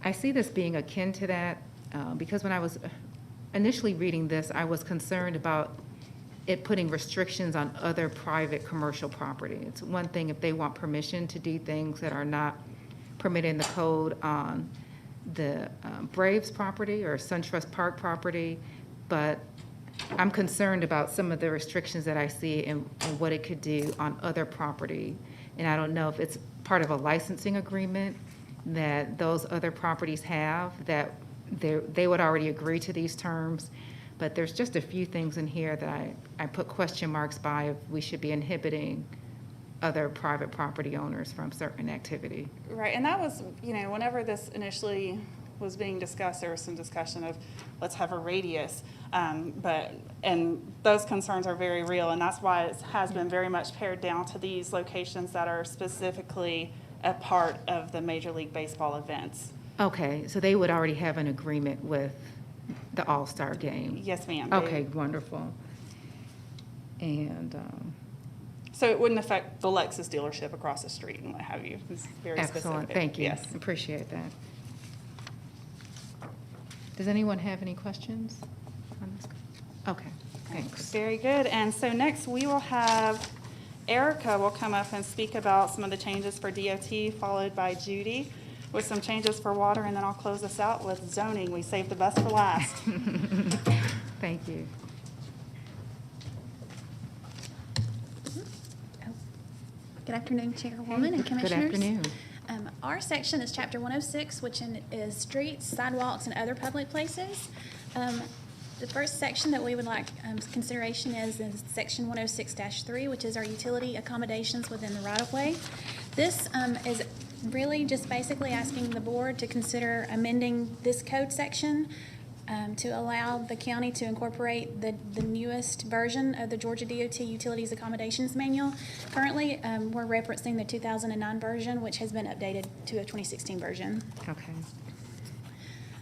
I see this being akin to that because when I was initially reading this, I was concerned about it putting restrictions on other private commercial property. It's one thing if they want permission to do things that are not permitted in the code on the Braves property or SunTrust Park property, but I'm concerned about some of the restrictions that I see and what it could do on other property. And I don't know if it's part of a licensing agreement that those other properties have, that they would already agree to these terms. But there's just a few things in here that I put question marks by if we should be inhibiting other private property owners from certain activity. Right, and that was, whenever this initially was being discussed, there was some discussion of let's have a radius, and those concerns are very real, and that's why it has been very much pared down to these locations that are specifically a part of the Major League Baseball events. Okay, so they would already have an agreement with the All-Star game? Yes, ma'am. Okay, wonderful. And so it wouldn't affect the Lexus dealership across the street and what have you. It's very excellent, specific. thank you. Yes. Appreciate that. Does anyone have any questions on this? Okay, thanks. Very good. And so next we will have Erica will come up and speak about some of the changes for DOT, followed by Judy with some changes for water, and then I'll close us out with zoning. We saved the best for last. Thank you. Good afternoon, Chairwoman and Commissioners. Good afternoon. Our section is Chapter 106, which is streets, sidewalks, and other public places. The first section that we would like consideration is Section 106-3, which is our utility accommodations within the right-of-way. This is really just basically asking the board to consider amending this code section to allow the county to incorporate the newest version of the Georgia DOT Utilities Accommodations Manual. Currently, we're referencing the 2009 version, which has been updated to a 2016 version. Okay.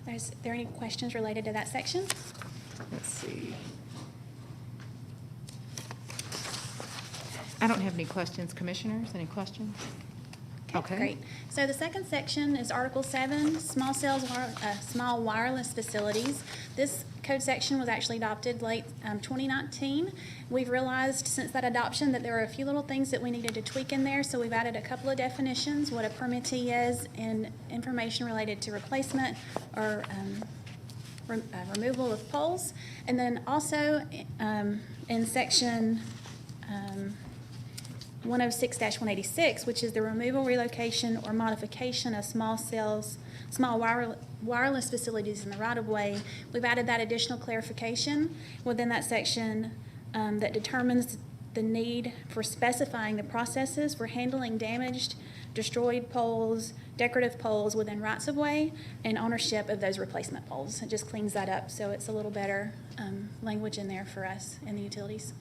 Are there any questions related to that section? Let's see. I don't have any questions. Commissioners, any questions? Okay. Great. So the second section is Article 7, small wireless facilities. This code section was actually adopted late 2019. We've realized since that adoption that there were a few little things that we needed to tweak in there, so we've added a couple of definitions, what a permittee is, and information related to replacement or removal of poles. And then also in section 106-186, which is the removal, relocation, or modification of small wireless facilities in the right-of-way. We've added that additional clarification within that section that determines the need for specifying the processes for handling damaged, destroyed poles, decorative poles within rights-of-way, and ownership of those replacement poles. It just cleans that up, so it's a little better language in there for us in the utilities.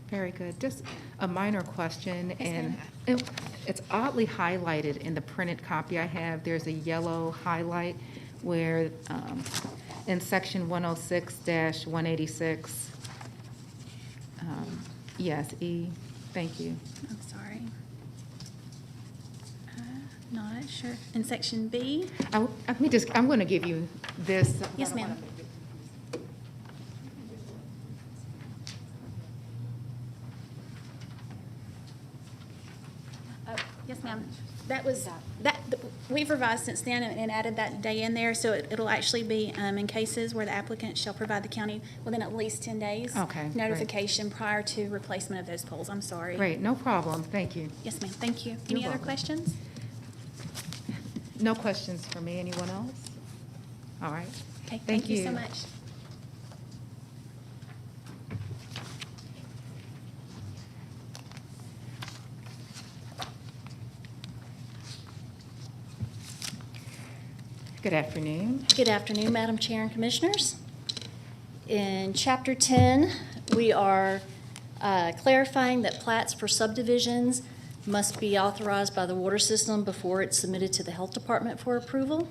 Very good. Just a minor question, Yes, and ma'am. it's oddly highlighted in the printed copy I have. There's a yellow highlight where in section 106-186, yes, E, thank you. I'm sorry. Not sure. In section B? I'm going to give you this. Yes, ma'am. Yes, ma'am. we've revised since then and added that day in there, so it'll actually be, in cases where the applicant shall provide the county within at least 10 days. Okay, great. Notification prior to replacement of those poles, I'm sorry. Great, no problem, thank you. Yes, ma'am, thank you. Any other welcome. questions? No questions for me, anyone else? All right. Okay, thank you so much. Good afternoon. Good afternoon, Madam Chair and Commissioners. In Chapter 10, we are clarifying that plats for subdivisions must be authorized by the water system before it's submitted to the Health Department for approval.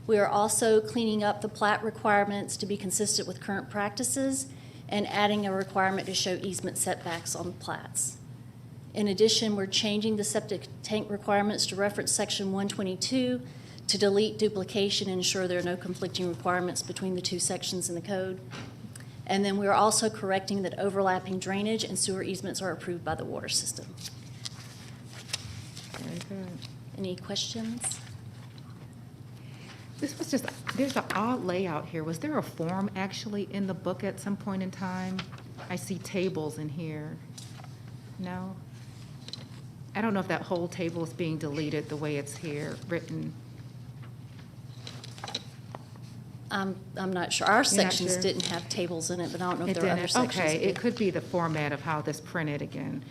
We are also cleaning up the plat requirements to be consistent with current practices and adding a requirement to show easement setbacks on the plats. In addition, we're changing the septic tank requirements to reference Section 122 to delete duplication and ensure there are no conflicting requirements between the two sections in the code. And then we're also correcting that overlapping drainage and sewer easements are approved by the water system. Very good. Any questions? This was just, there's an odd layout here. Was there a form actually in the book at some point in time? I see tables in here. No? I don't know if that whole table is being deleted the way it's here, written. I'm not sure. Our You're not sections sure? didn't have tables in it, but I don't know if It there are other didn't? sections. Okay, that it could be the format of how this printed again.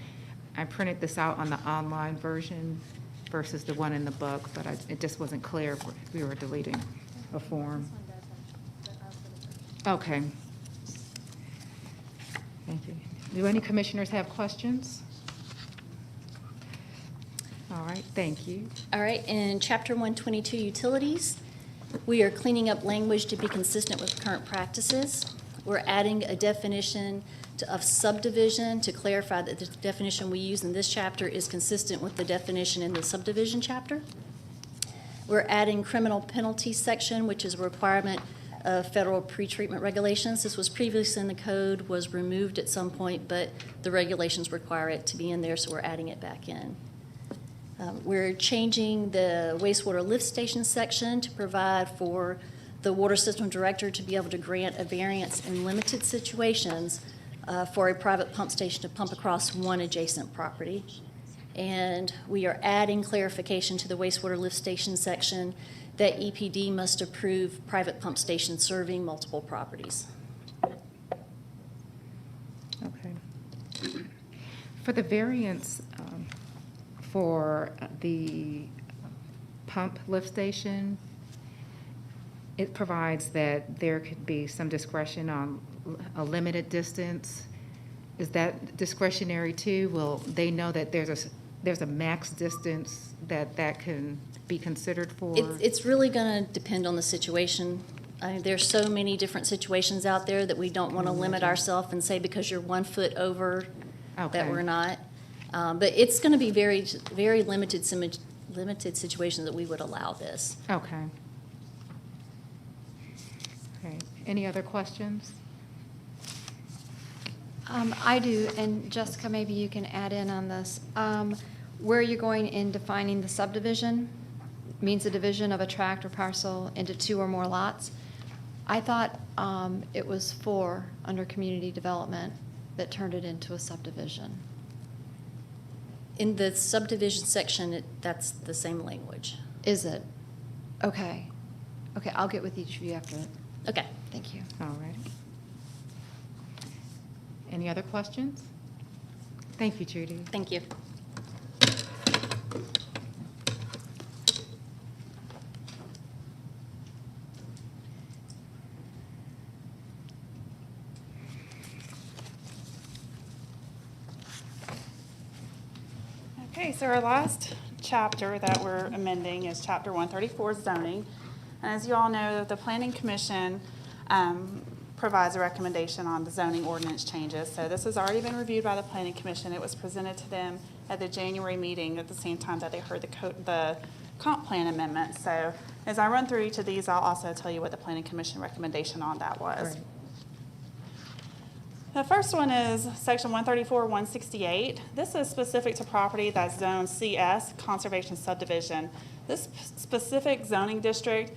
I printed this out on the online version versus the one in the book, but it just wasn't clear if we were deleting a form. Okay. Thank you. Do any commissioners have questions? All right, thank you. All right, in Chapter 122, Utilities, we are cleaning up language to be consistent with current practices. We're adding a definition of subdivision to clarify that the definition we use in this chapter is consistent with the definition in the subdivision chapter. We're adding criminal penalty section, which is a requirement of federal pretreatment regulations. This was previously in the code, was removed at some point, but the regulations require it to be in there, so we're adding it back in. We're changing the wastewater lift station section to provide for the water system director to be able to grant a variance in limited situations for a private pump station to pump across one adjacent property. And we are adding clarification to the wastewater lift station section that EPD must approve private pump stations serving multiple properties. Okay. For the variance for the pump lift station, it provides that there could be some discretion on a limited distance. Is that discretionary too? Will they know that there's a max distance that can be considered for? It's really going to depend on the situation. There's so many different situations out there that we don't want to limit ourselves and say because you're 1 foot over that we're not. But it's going to be very, very limited situations that we would allow this. Okay. Okay. Any other questions? I do, and Jessica, maybe you can add in on this. Where you're going in defining the subdivision means the division of a tract or parcel into 2 or more lots. I thought it was 4 under community development that turned it into a subdivision. In the subdivision section, that's the same language. Is it? Okay. Okay, I'll get with each of you after. Okay. Thank you. All right. Any other questions? Thank you, Judy. Thank you. Okay, so our last chapter that we're amending is Chapter 134, zoning. And as you all know, the Planning Commission provides a recommendation on the zoning ordinance changes. So this has already been reviewed by the Planning Commission. It was presented to them at the January meeting at the same time that they heard the comp plan amendment. So as I run through each of these, I'll also tell you what the Planning Commission recommendation on that was. Right. The first one is section 134-168. This is specific to property that's zoned CS, conservation subdivision. This specific zoning district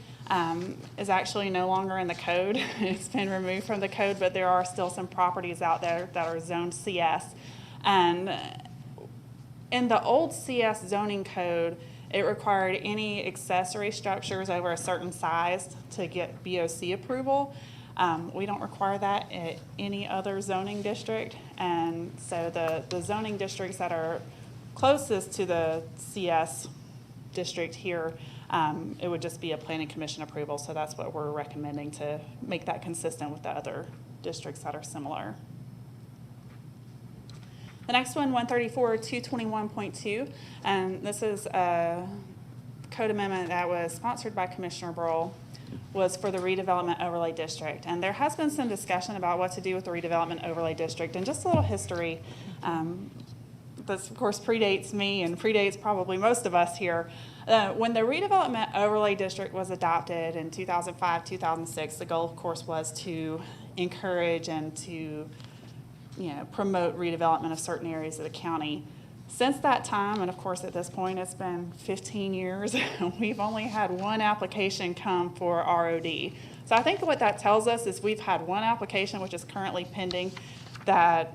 is actually no longer in the code. It's been removed from the code, but there are still some properties out there that are zoned CS. And in the old CS zoning code, it required any accessory structures over a certain size to get BOC approval. We don't require that at any other zoning district. And so the zoning districts that are closest to the CS district here, it would just be a planning commission approval. So that's what we're recommending to make that consistent with the other districts that are similar. The next one, 134-221.2, and this is a code amendment that was sponsored by Commissioner Burrell, was for the redevelopment overlay district. And there has been some discussion about what to do with the redevelopment overlay district. And just a little history, this of course predates me and predates probably most of us here. When the redevelopment overlay district was adopted in 2005, 2006, the goal of course was to encourage and to promote redevelopment of certain areas of the county. Since that time, and of course at this point it's been 15 years, we've only had one application come for ROD. So I think what that tells us is we've had one application which is currently pending that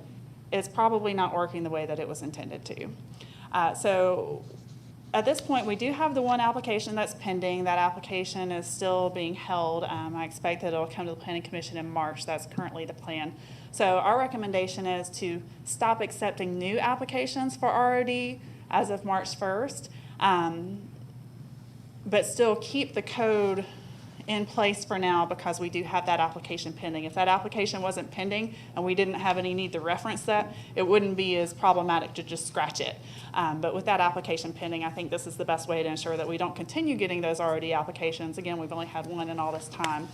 is probably not working the way that it was intended to. So at this point we do have the one application that's pending. That application is still being held. I expect that it'll come to the Planning Commission in March. That's currently the plan. So our recommendation is to stop accepting new applications for ROD as of March 1st, but still keep the code in place for now because we do have that application pending. If that application wasn't pending and we didn't have any need to reference that, it wouldn't be as problematic to just scratch it. But with that application pending, I think this is the best way to ensure that we don't continue getting those ROD applications. Again, we've only had one in all this time.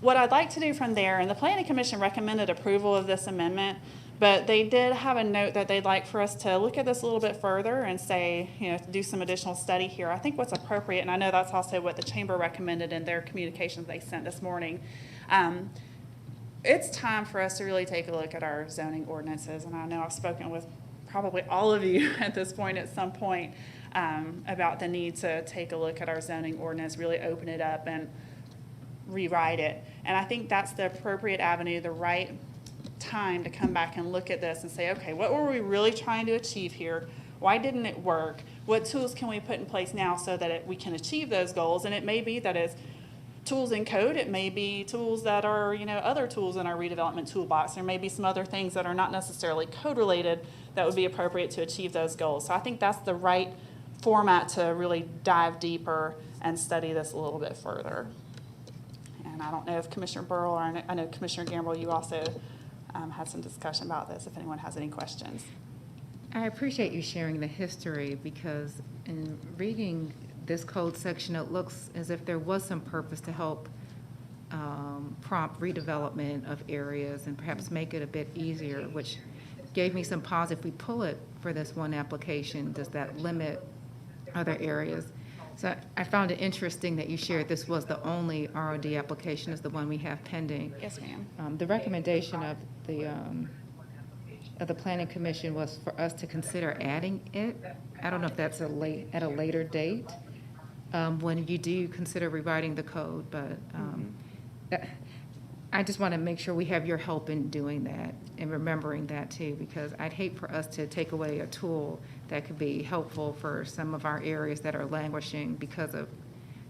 What I'd like to do from there, and the Planning Commission recommended approval of this amendment, but they did have a note that they'd like for us to look at this a little bit further and say, do some additional study here. I think what's appropriate, and I know that's also what the Chamber recommended in their communications they sent this morning, it's time for us to really take a look at our zoning ordinances. And I know I've spoken with probably all of you at this point at some point about the need to take a look at our zoning ordinance, really open it up and rewrite it. And I think that's the appropriate avenue, the right time to come back and look at this and say, okay, what were we really trying to achieve here? Why didn't it work? What tools can we put in place now so that we can achieve those goals? And it may be that it's tools in code. It may be tools that are, other tools in our redevelopment toolbox. There may be some other things that are not necessarily code related that would be appropriate to achieve those goals. So I think that's the right format to really dive deeper and study this a little bit further. And I don't know if Commissioner Burrell, or I know Commissioner Gamble, you also had some discussion about this, if anyone has any questions. I appreciate you sharing the history because in reading this code section, it looks as if there was some purpose to help prompt redevelopment of areas and perhaps make it a bit easier, which gave me some pause. If we pull it for this one application, does that limit other areas? So I found it interesting that you shared this was the only ROD application is the one we have pending. Yes, ma'am. The recommendation of the Planning Commission was for us to consider adding it. I don't know if that's at a later date when you do consider rewriting the code, but I just want to make sure we have your help in doing that and remembering that too, because I'd hate for us to take away a tool that could be helpful for some of our areas that are languishing because of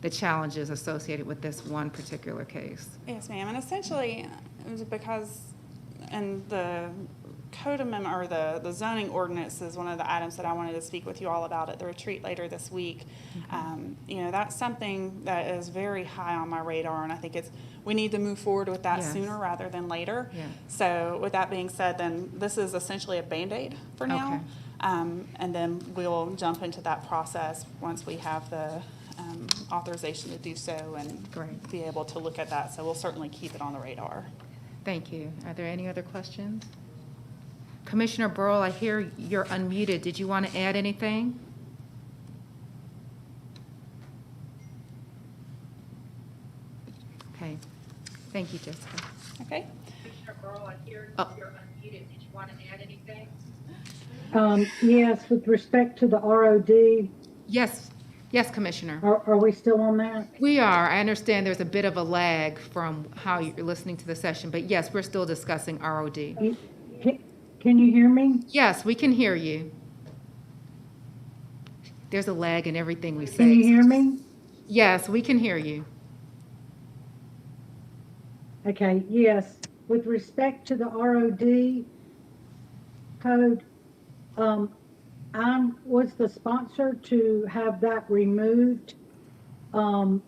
the challenges associated with this one particular case. Yes, ma'am. And essentially, it was because in the code amendment or the zoning ordinance is one of the items that I wanted to speak with you all about at the retreat later this week. That's something that is very high on my radar, and I think we need to move forward with that sooner rather than later. Yeah. So with that being said, then this is essentially a Band-Aid for now. Okay. And then we'll jump into that process once we have the authorization to do so and be able to look at that. So we'll certainly keep it on the radar. Thank you. Are there any other questions? Commissioner Burrell, I hear you're unmuted. Did you want to add anything? Okay. Thank Thank you, Jessica. Okay. Commissioner Burrow, I hear Oh. you're unmuted. Did you want to add anything? Yes, with respect to the ROD, Yes, yes, Commissioner. are we still on that? We are. I understand there's a bit of a lag from how you're listening to the session, but yes, we're still discussing ROD. Can you hear me? Yes, we can hear you. There's a lag in everything we say. Can you hear me? Yes, we can hear you. Okay, yes. With respect to the ROD code, I was the sponsor to have that removed. And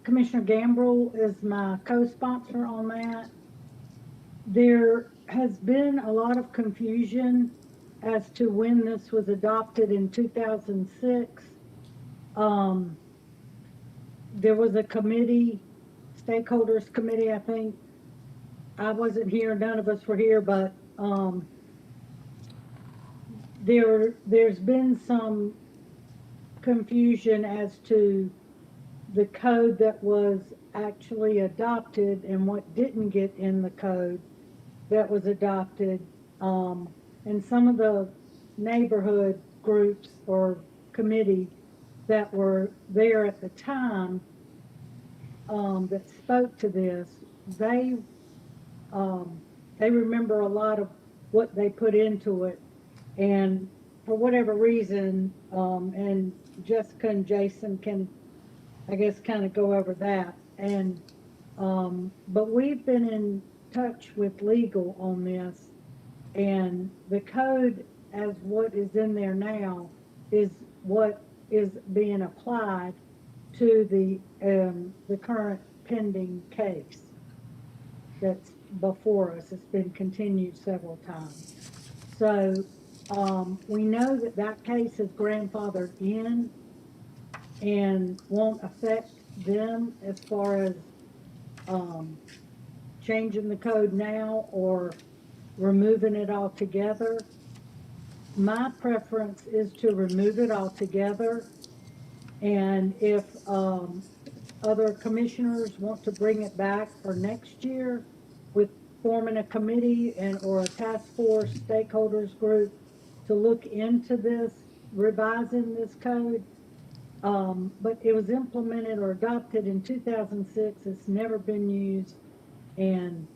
Commissioner Gambrell is my co-sponsor on that. There has been a lot of confusion as to when this was adopted in 2006. There was a committee, stakeholders committee, I think. I wasn't here, none of us were here, but there's been some confusion as to the code that was actually adopted and what didn't get in the code that was adopted. And some of the neighborhood groups or committee that were there at the time that spoke to this, they remember a lot of what they put into it. And for whatever reason, and Jessica and Jason can, I guess, kind of go over that. And, but we've been in touch with legal on this, and the code as what is in there now is what is being applied to the current pending case that's before us. It's been continued several times. So we know that that case is grandfathered in and won't affect them as far as changing the code now or removing it altogether. My preference is to remove it altogether, and if other commissioners want to bring it back for next year with forming a committee and or a task force stakeholders group to look into this, revising this code. But it was implemented or adopted in 2006. It's never been used, and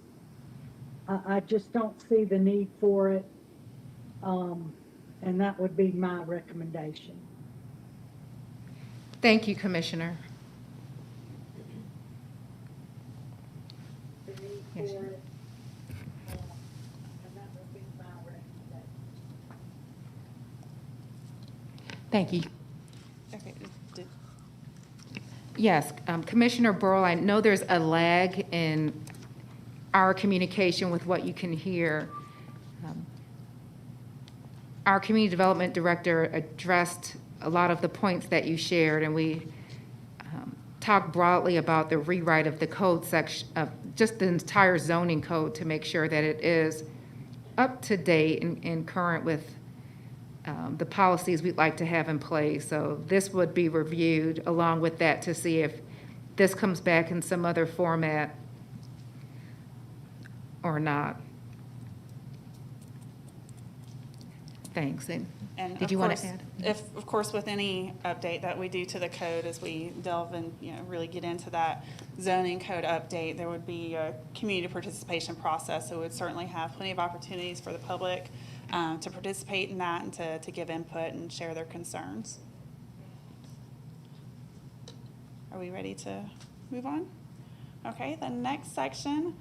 I just don't see the need for it. And that would be my recommendation. Thank you, Commissioner. The need Yes. for it, and that would be my recommendation. Thank you. Okay. Yes, Commissioner Burrow, I know there's a lag in our communication with what you can hear. Our Community Development Director addressed a lot of the points that you shared, and we talked broadly about the rewrite of the code section, of just the entire zoning code, to make sure that it is up to date and current with the policies we'd like to have in place. So this would be reviewed along with that to see if this comes back in some other format or not. Thanks. And did you want to add? Of course, with any update that we do to the code, as we delve and really get into that zoning code update, there would be a community participation process. So we would certainly have plenty of opportunities for the public to participate in that and to give input and share their concerns. Are we ready to move on? Okay, the next section.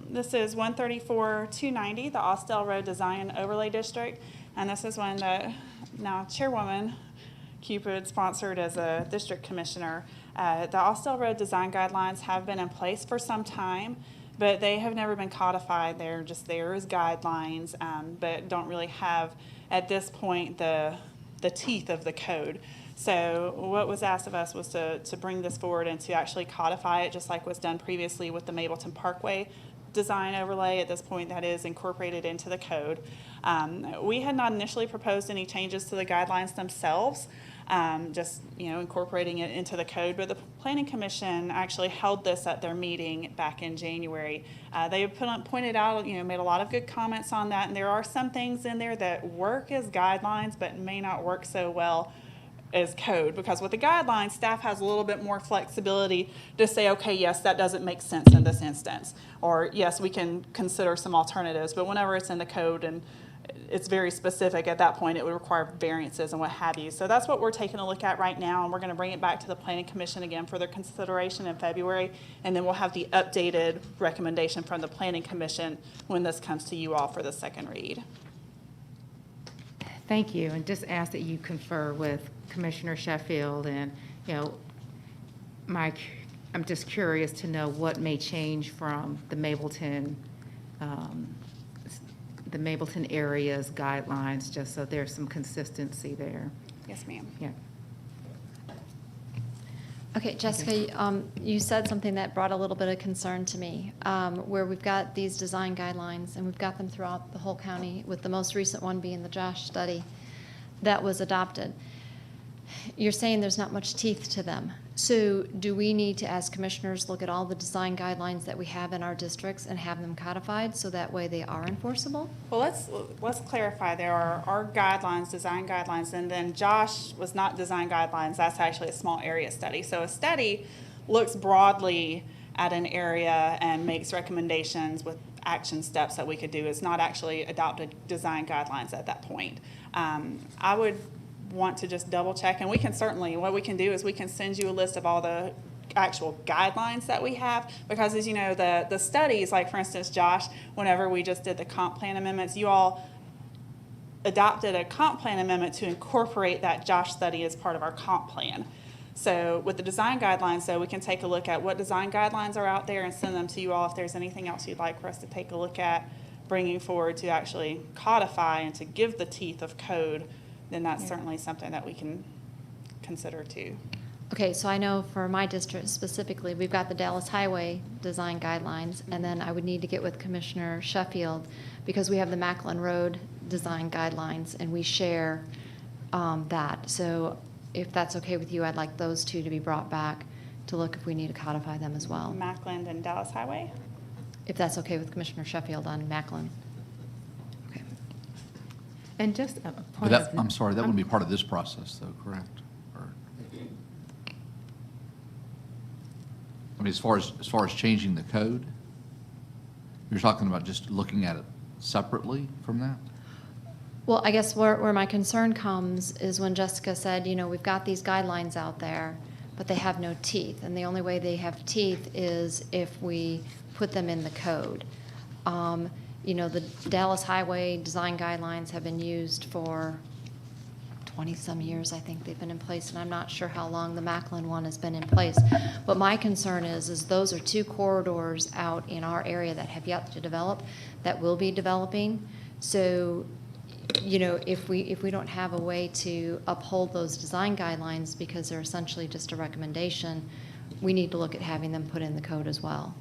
This is 134-290, the Austell Road Design Overlay District. And this is one that now Chairwoman Cupid sponsored as a district commissioner. The Austell Road Design Guidelines have been in place for some time, but they have never been codified. They're just there as guidelines, but don't really have, at this point, the teeth of the code. So what was asked of us was to bring this forward and to actually codify it, just like was done previously with the Mableton Parkway design overlay. At this point, that is incorporated into the code. We had not initially proposed any changes to the guidelines themselves, just, incorporating it into the code. But the Planning Commission actually held this at their meeting back in January. They pointed out, made a lot of good comments on that, and there are some things in there that work as guidelines but may not work so well as code, because with the guidelines, staff has a little bit more flexibility to say, okay, yes, that doesn't make sense in this instance, or yes, we can consider some alternatives. But whenever it's in the code and it's very specific, at that point it would require variances and what have you. So that's what we're taking a look at right now, and we're going to bring it back to the Planning Commission again for their consideration in February, and then we'll have the updated recommendation from the Planning Commission when this comes to you all for the second read. Thank you, and just ask that you confer with Commissioner Sheffield, and, I'm just curious to know what may change from the Mableton area's guidelines, just so there's some consistency there. Yes, ma'am. Yeah. Okay, Jessica, you said something that brought a little bit of concern to me, where we've got these design guidelines, and we've got them throughout the whole county, with the most recent one being the Josh study that was adopted. You're saying there's not much teeth to them. So do we need to, as commissioners, look at all the design guidelines that we have in our districts and have them codified so that way they are enforceable? Well, let's clarify. There are our guidelines, design guidelines, and then Josh was not design guidelines. That's actually a small area study. So a study looks broadly at an area and makes recommendations with action steps that we could do. It's not actually adopted design guidelines at that point. I would want to just double check, and we can certainly, what we can do is we can send you a list of all the actual guidelines that we have, because as you know, the studies, like for instance, Josh, whenever we just did the comp plan amendments, you all adopted a comp plan amendment to incorporate that Josh study as part of our comp plan. So with the design guidelines, though, we can take a look at what design guidelines are out there and send them to you all if there's anything else you'd like for us to take a look at, bringing forward to actually codify and to give the teeth of code, then that's certainly something that we can consider too. Okay, so I know for my district specifically, we've got the Dallas Highway design guidelines, and then I would need to get with Commissioner Sheffield because we have the Macklin Road design guidelines, and we share that. So if that's okay with you, I'd like those two to be brought back to look if we need to codify them as well. Macklin and Dallas Highway? If that's okay with Commissioner Sheffield on Macklin. Okay. And just a But point that, of... I'm sorry, that wouldn't be part of this process though, correct? Or, I mean, as far as changing the code, you're talking about just looking at it separately from that? Well, I guess where my concern comes is when Jessica said, you know, we've got these guidelines out there, but they have no teeth. And the only way they have teeth is if we put them in the code. You know, the Dallas Highway design guidelines have been used for 20-some years. I think they've been in place, and I'm not sure how long the Macklin one has been in place. But my concern is those are two corridors out in our area that have yet to develop, that will be developing. So, you know, if we don't have a way to uphold those design guidelines because they're essentially just a recommendation, we need to look at having them put in the code as well.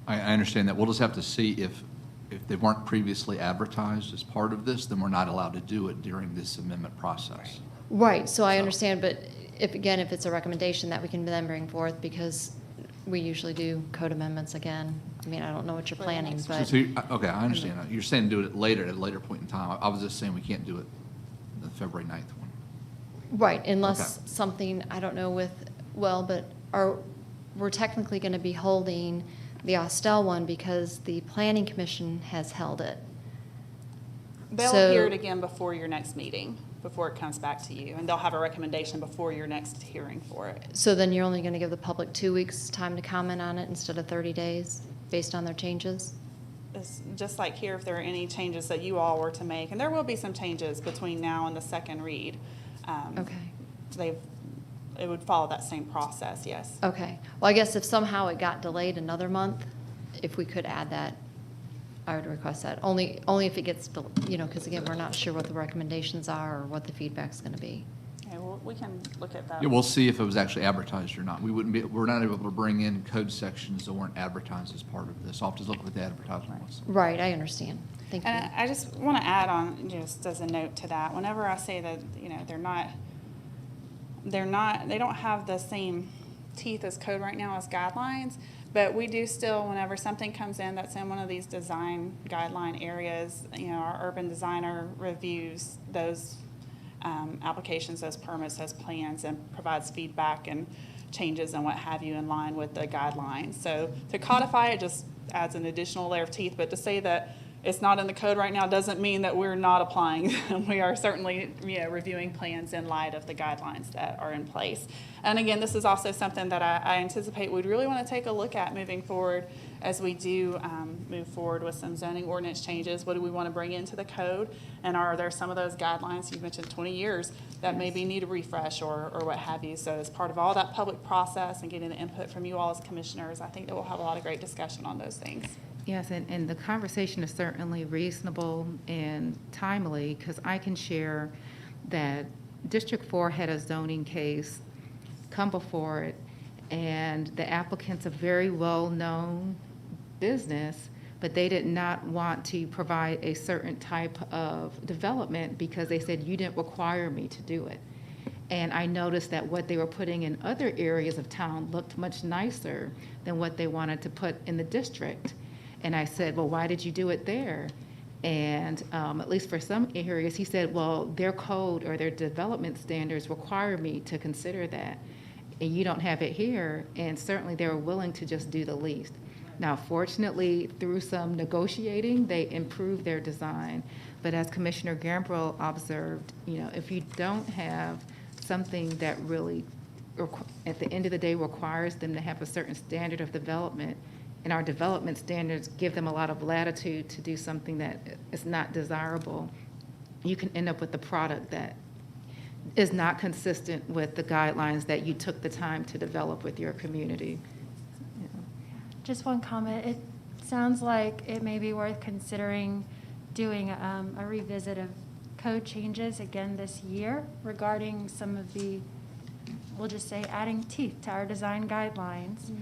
I understand that. We'll just have to see if they weren't previously advertised as part of this, then we're not allowed to do it during this amendment process. Right, so I understand, but if it's a recommendation that we can then bring forth, because we usually do code amendments again. I mean, I don't know what you're planning, but. Okay, I understand. You're saying do it later, at a later point in time. I was just saying we can't do it the February 9th one. Right, unless something, I don't know we're technically going to be holding the Austell one because the Planning Commission has held it. They'll hear it again before your next meeting, before it comes back to you, and they'll have a recommendation before your next hearing for it. So then you're only going to give the public 2 weeks time to comment on it instead of 30 days based on their changes? It's just like here, if there are any changes that you all were to make, and there will be some changes between now and the second read. Okay. It would follow that same process, yes. Okay. Well, I guess if somehow it got delayed another month, if we could add that, I would request that. Only if it gets, because again, we're not sure what the recommendations are or what the feedback's going to be. Okay, well, we can look at that. Yeah, we'll see if it was actually advertised or not. We're not able to bring in code sections that weren't advertised as part of this. I'll have to look what the advertisement was. Right, I understand. Thank you. And I just want to add on, just as a note to that, whenever I say that, they're not they don't have the same teeth as code right now as guidelines, but we do still, whenever something comes in that's in one of these design guideline areas, our urban designer reviews those applications, those permits, those plans, and provides feedback and changes and what have you in line with the guidelines. So to codify it just adds an additional layer of teeth, but to say that it's not in the code right now doesn't mean that we're not applying. We are certainly reviewing plans in light of the guidelines that are in place. And again, this is also something that I anticipate we'd really want to take a look at moving forward as we do move forward with some zoning ordinance changes. What do we want to bring into the code? And are there some of those guidelines, you mentioned 20 years, that maybe need a refresh or what have you? So as part of all that public process and getting the input from you all as commissioners, I think that we'll have a lot of great discussion on those things. Yes, and the conversation is certainly reasonable and timely, because I can share that District 4 had a zoning case come before it, and the applicant's a very well-known business, but they did not want to provide a certain type of development because they said, you didn't require me to do it. And I noticed that what they were putting in other areas of town looked much nicer than what they wanted to put in the district. And I said, well, why did you do it there? And at least for some areas, he said, well, their code or their development standards require me to consider that. And you don't have it here. And certainly they were willing to just do the least. Now, fortunately, through some negotiating, they improved their design. But as Commissioner Gambrill observed, if you don't have something that really, at the end of the day, requires them to have a certain standard of development, and our development standards give them a lot of latitude to do something that is not desirable, you can end up with a product that is not consistent with the guidelines that you took the time to develop with your community. Just one comment. It sounds like it may be worth considering doing a revisit of code changes again this year regarding some of the, we'll just say, adding teeth to our design guidelines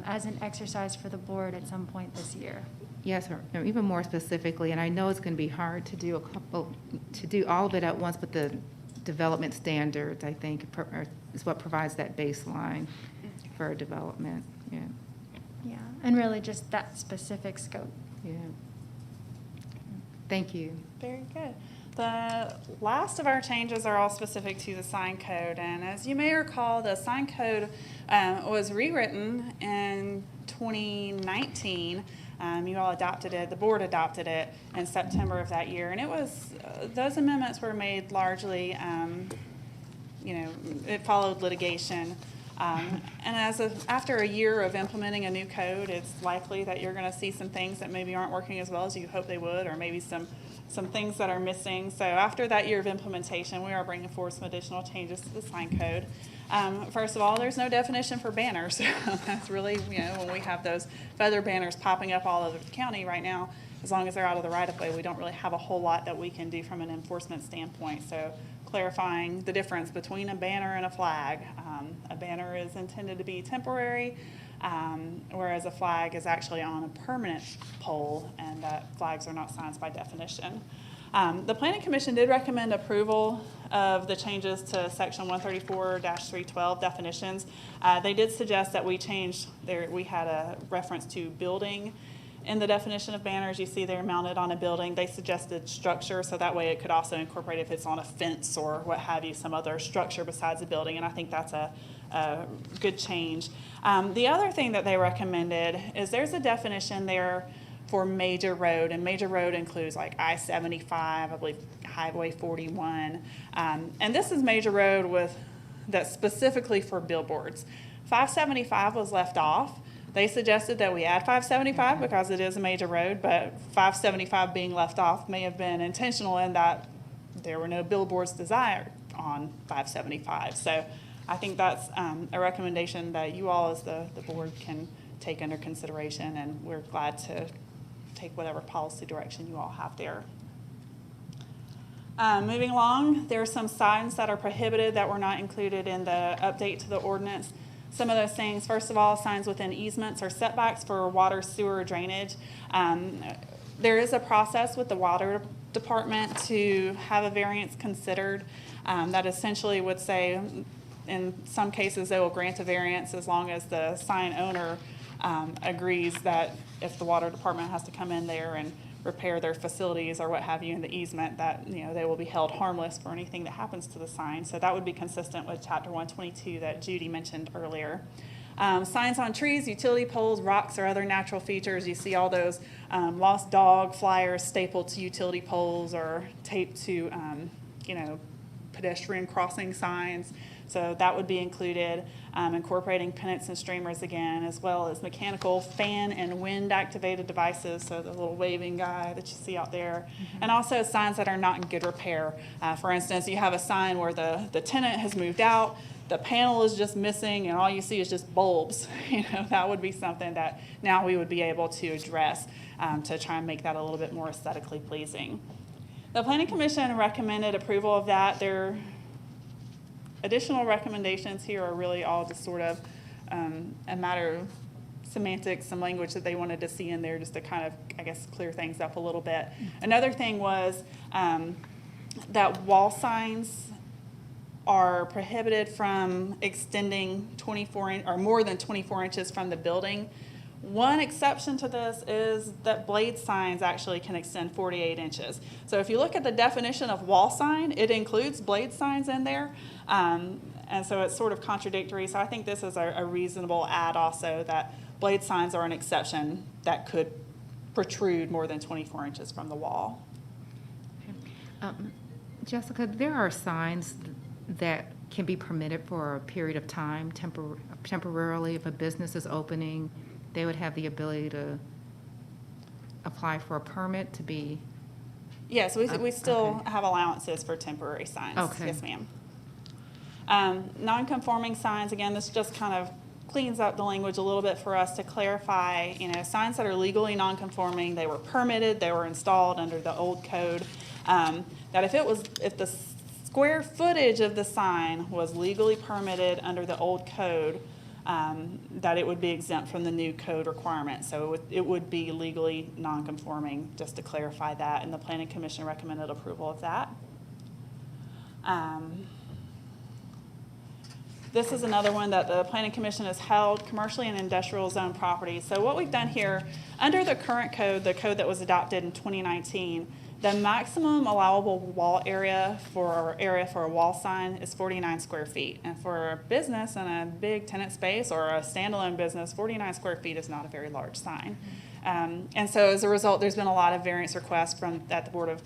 as an exercise for the board at some point this year. Yes, or even more specifically, and I know it's going to be hard to do all of it at once, but the development standards, I think, is what provides that baseline for development. Yeah. Yeah, and really just that specific scope. Yeah. Thank you. Very good. The last of our changes are all specific to the sign code, and as you may recall, the sign code was rewritten in 2019. You all adopted it, the board adopted it in September of that year, and it was, those amendments were made largely, it followed litigation. And after a year of implementing a new code, it's likely that you're going to see some things that maybe aren't working as well as you hope they would, or maybe some things that are missing. So after that year of implementation, we are bringing forward some additional changes to the sign code. First of all, there's no definition for banners. That's really, when we have those feather banners popping up all over the county right now, as long as they're out of the right-of-way, we don't really have a whole lot that we can do from an enforcement standpoint. So clarifying the difference between a banner and a flag. A banner is intended to be temporary, whereas a flag is actually on a permanent pole, and flags are not signs by definition. The Planning Commission did recommend approval of the changes to Section 134-312 definitions. They did suggest that we change we had a reference to building in the definition of banners. You see they're mounted on a building. They suggested structure, so that way it could also incorporate if it's on a fence or what have you, some other structure besides a building, and I think that's a good change. The other thing that they recommended is there's a definition there for major road, and major road includes like I-75, I believe Highway 41, and this is major road that's specifically for billboards. 575 was left off. They suggested that we add 575 because it is a major road, but 575 being left off may have been intentional in that there were no billboards desired on 575. So I think that's a recommendation that you all as the board can take under consideration, and we're glad to take whatever policy direction you all have there. Moving along, there are some signs that are prohibited that were not included in the update to the ordinance. Some of those things, first of all, signs within easements or setbacks for water, sewer, drainage. There is a process with the water department to have a variance considered that essentially would say In some cases, they will grant a variance as long as the sign owner agrees that if the water department has to come in there and repair their facilities or what have you in the easement, that, you know, they will be held harmless for anything that happens to the sign. So that would be consistent with Chapter 122 that Judy mentioned earlier. Signs on trees, utility poles, rocks, or other natural features. You see all those lost dog flyers stapled to utility poles or taped to, pedestrian crossing signs. So that would be included. Incorporating pennants and streamers again, as well as mechanical fan and wind activated devices, so the little waving guy that you see out there. And also signs that are not in good repair. For instance, you have a sign where the tenant has moved out, the panel is just missing, and all you see is just bulbs. That would be something that now we would be able to address to try and make that a little bit more aesthetically pleasing. The Planning Commission recommended approval of that. Their additional recommendations here are really all just sort of a matter of semantics, some language that they wanted to see in there just to kind of, I guess, clear things up a little bit. Another thing was that wall signs are prohibited from extending 24 or more than 24 inches from the building. One exception to this is that blade signs actually can extend 48 inches. So if you look at the definition of wall sign, it includes blade signs in there. And so it's sort of contradictory. So I think this is a reasonable add also, that blade signs are an exception that could protrude more than 24 inches from the wall. Jessica, there are signs that can be permitted for a period of time, temporarily. If a business is opening, they would have the ability to apply for a permit to be... Yes, we still have allowances for temporary signs. Okay. Yes, ma'am. Non-conforming signs, again, this just kind of cleans up the language a little bit for us to clarify, signs that are legally non-conforming, they were permitted, they were installed under the old code, that if the square footage of the sign was legally permitted under the old code, that it would be exempt from the new code requirement. So it would be legally non-conforming, just to clarify that, and the Planning Commission recommended approval of that. This is another one that the Planning Commission has held, commercially and industrial zone properties. So what we've done here, under the current code, the code that was adopted in 2019, the maximum allowable wall area for a wall sign is 49 square feet. And for a business and a big tenant space or a standalone business, 49 square feet is not a very large sign. And so as a result, there's been a lot of variance requests at the Board of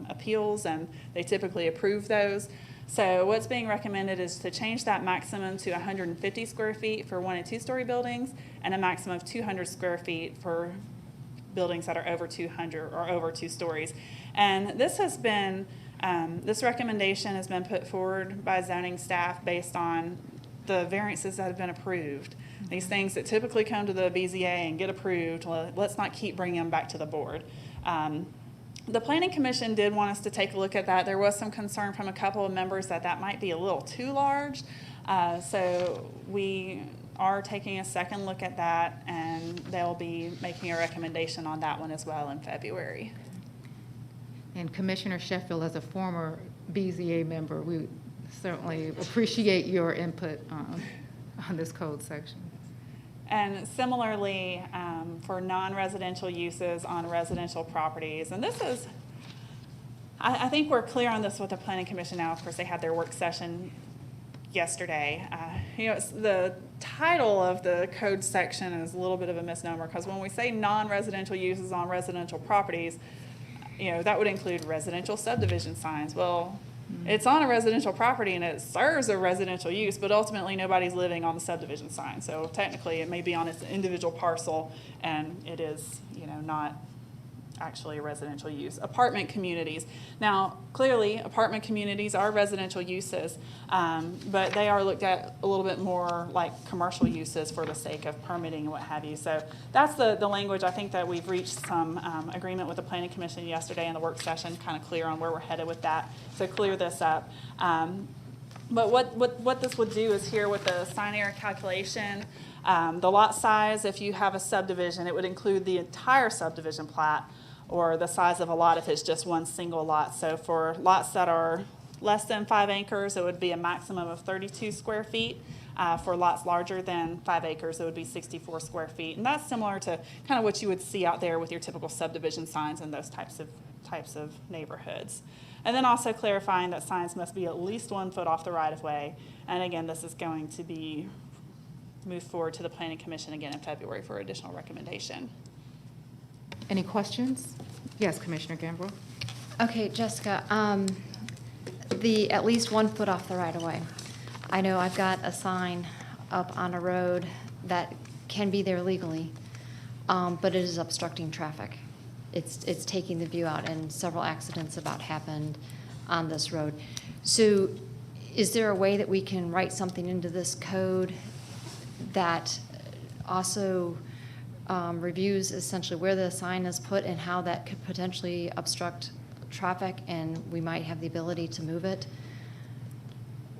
Appeals, and they typically approve those. So what's being recommended is to change that maximum to 150 square feet for 1- and 2-story buildings, and a maximum of 200 square feet for buildings that are over 200 or over 2 stories. And this has been, this recommendation has been put forward by zoning staff based on the variances that have been approved. These things that typically come to the BZA and get approved, let's not keep bringing them back to the board. The Planning Commission did want us to take a look at that. There was some concern from a couple of members that might be a little too large. So we are taking a second look at that, and they'll be making a recommendation on that one as well in February. And Commissioner Sheffield, as a former BZA member, we certainly appreciate your input on this code section. And similarly, for non-residential uses on residential properties, and this is, I think we're clear on this with the Planning Commission now. Of course, they had their work session yesterday. The title of the code section is a little bit of a misnomer, because when we say non-residential uses on residential properties, that would include residential subdivision signs. Well, it's on a residential property and it serves a residential use, but ultimately nobody's living on the subdivision sign. So technically it may be on its individual parcel, and it is, not actually a residential use. Apartment communities. Now, clearly, apartment communities are residential uses, but they are looked at a little bit more like commercial uses for the sake of permitting and what have you. So that's the language. I think that we've reached some agreement with the Planning Commission yesterday in the work session, kind of clear on where we're headed with that. So clear this up. But what this would do is here with the sign area calculation, the lot size, if you have a subdivision, it would include the entire subdivision plat, or the size of a lot if it's just one single lot. So for lots that are less than 5 acres, it would be a maximum of 32 square feet. For lots larger than 5 acres, it would be 64 square feet. And that's similar to kind of what you would see out there with your typical subdivision signs in those types of neighborhoods. And then also clarifying that signs must be at least 1 foot off the right-of-way. And again, this is going to be moved forward to the Planning Commission again in February for additional recommendation. Any questions? Yes, Commissioner Gamble. Okay, Jessica, the at least 1 foot off the right-of-way. I know I've got a sign up on a road that can be there legally, but it is obstructing traffic. It's taking the view out, and several accidents about happened on this road. So is there a way that we can write something into this code that also reviews essentially where the sign is put and how that could potentially obstruct traffic, and we might have the ability to move it?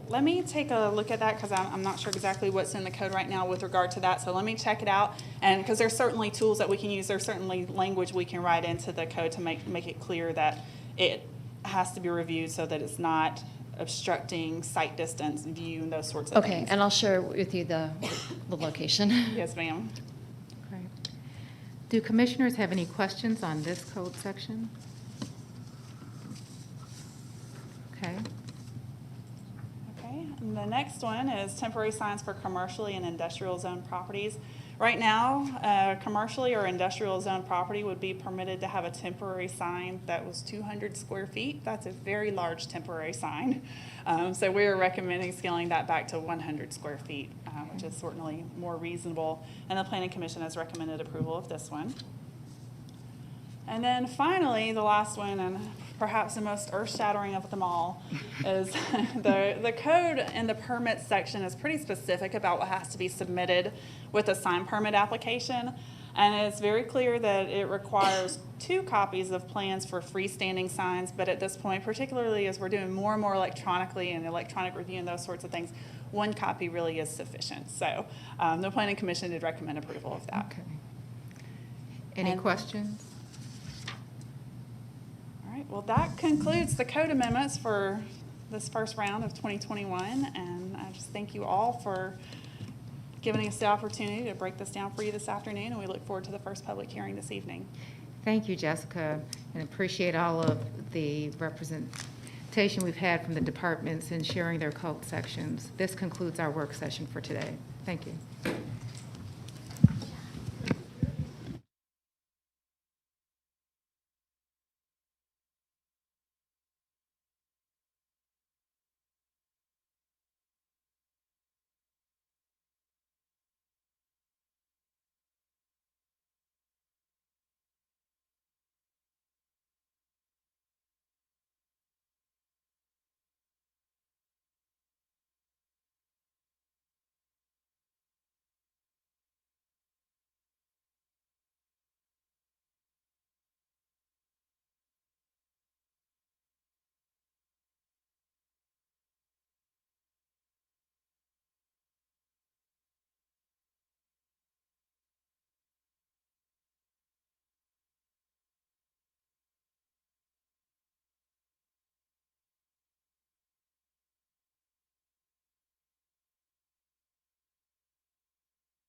Let me take a look at that, because I'm not sure exactly what's in the code right now with regard to that. So let me check it out. And because there's certainly tools that we can use, there's certainly language we can write into the code to make it clear that it has to be reviewed so that it's not obstructing sight distance and view and those sorts of things. Okay, and I'll share with you the location. Yes, ma'am. Great. Do commissioners have any questions on this code section? Okay. Okay, and the next one is temporary signs for commercially and industrial zone properties. Right now, commercially or industrial zone property would be permitted to have a temporary sign that was 200 square feet. That's a very large temporary sign. So we are recommending scaling that back to 100 square feet, which is certainly more reasonable. And the Planning Commission has recommended approval of this one. And then finally, the last one, and perhaps the most earth-shattering of them all, is the code in the permit section is pretty specific about what has to be submitted with a sign permit application. And it's very clear that it requires 2 copies of plans for freestanding signs, but at this point, particularly as we're doing more and more electronically and electronic review and those sorts of things, 1 copy really is sufficient. So the Planning Commission did recommend approval of that. Okay. Any questions? All right, well, that concludes the code amendments for this first round of 2021, and I just thank you all for giving us the opportunity to break this down for you this afternoon, and we look forward to the first public hearing this evening. Thank you, Jessica, and appreciate all of the representation we've had from the departments in sharing their code sections. This concludes our work session for today. Thank you.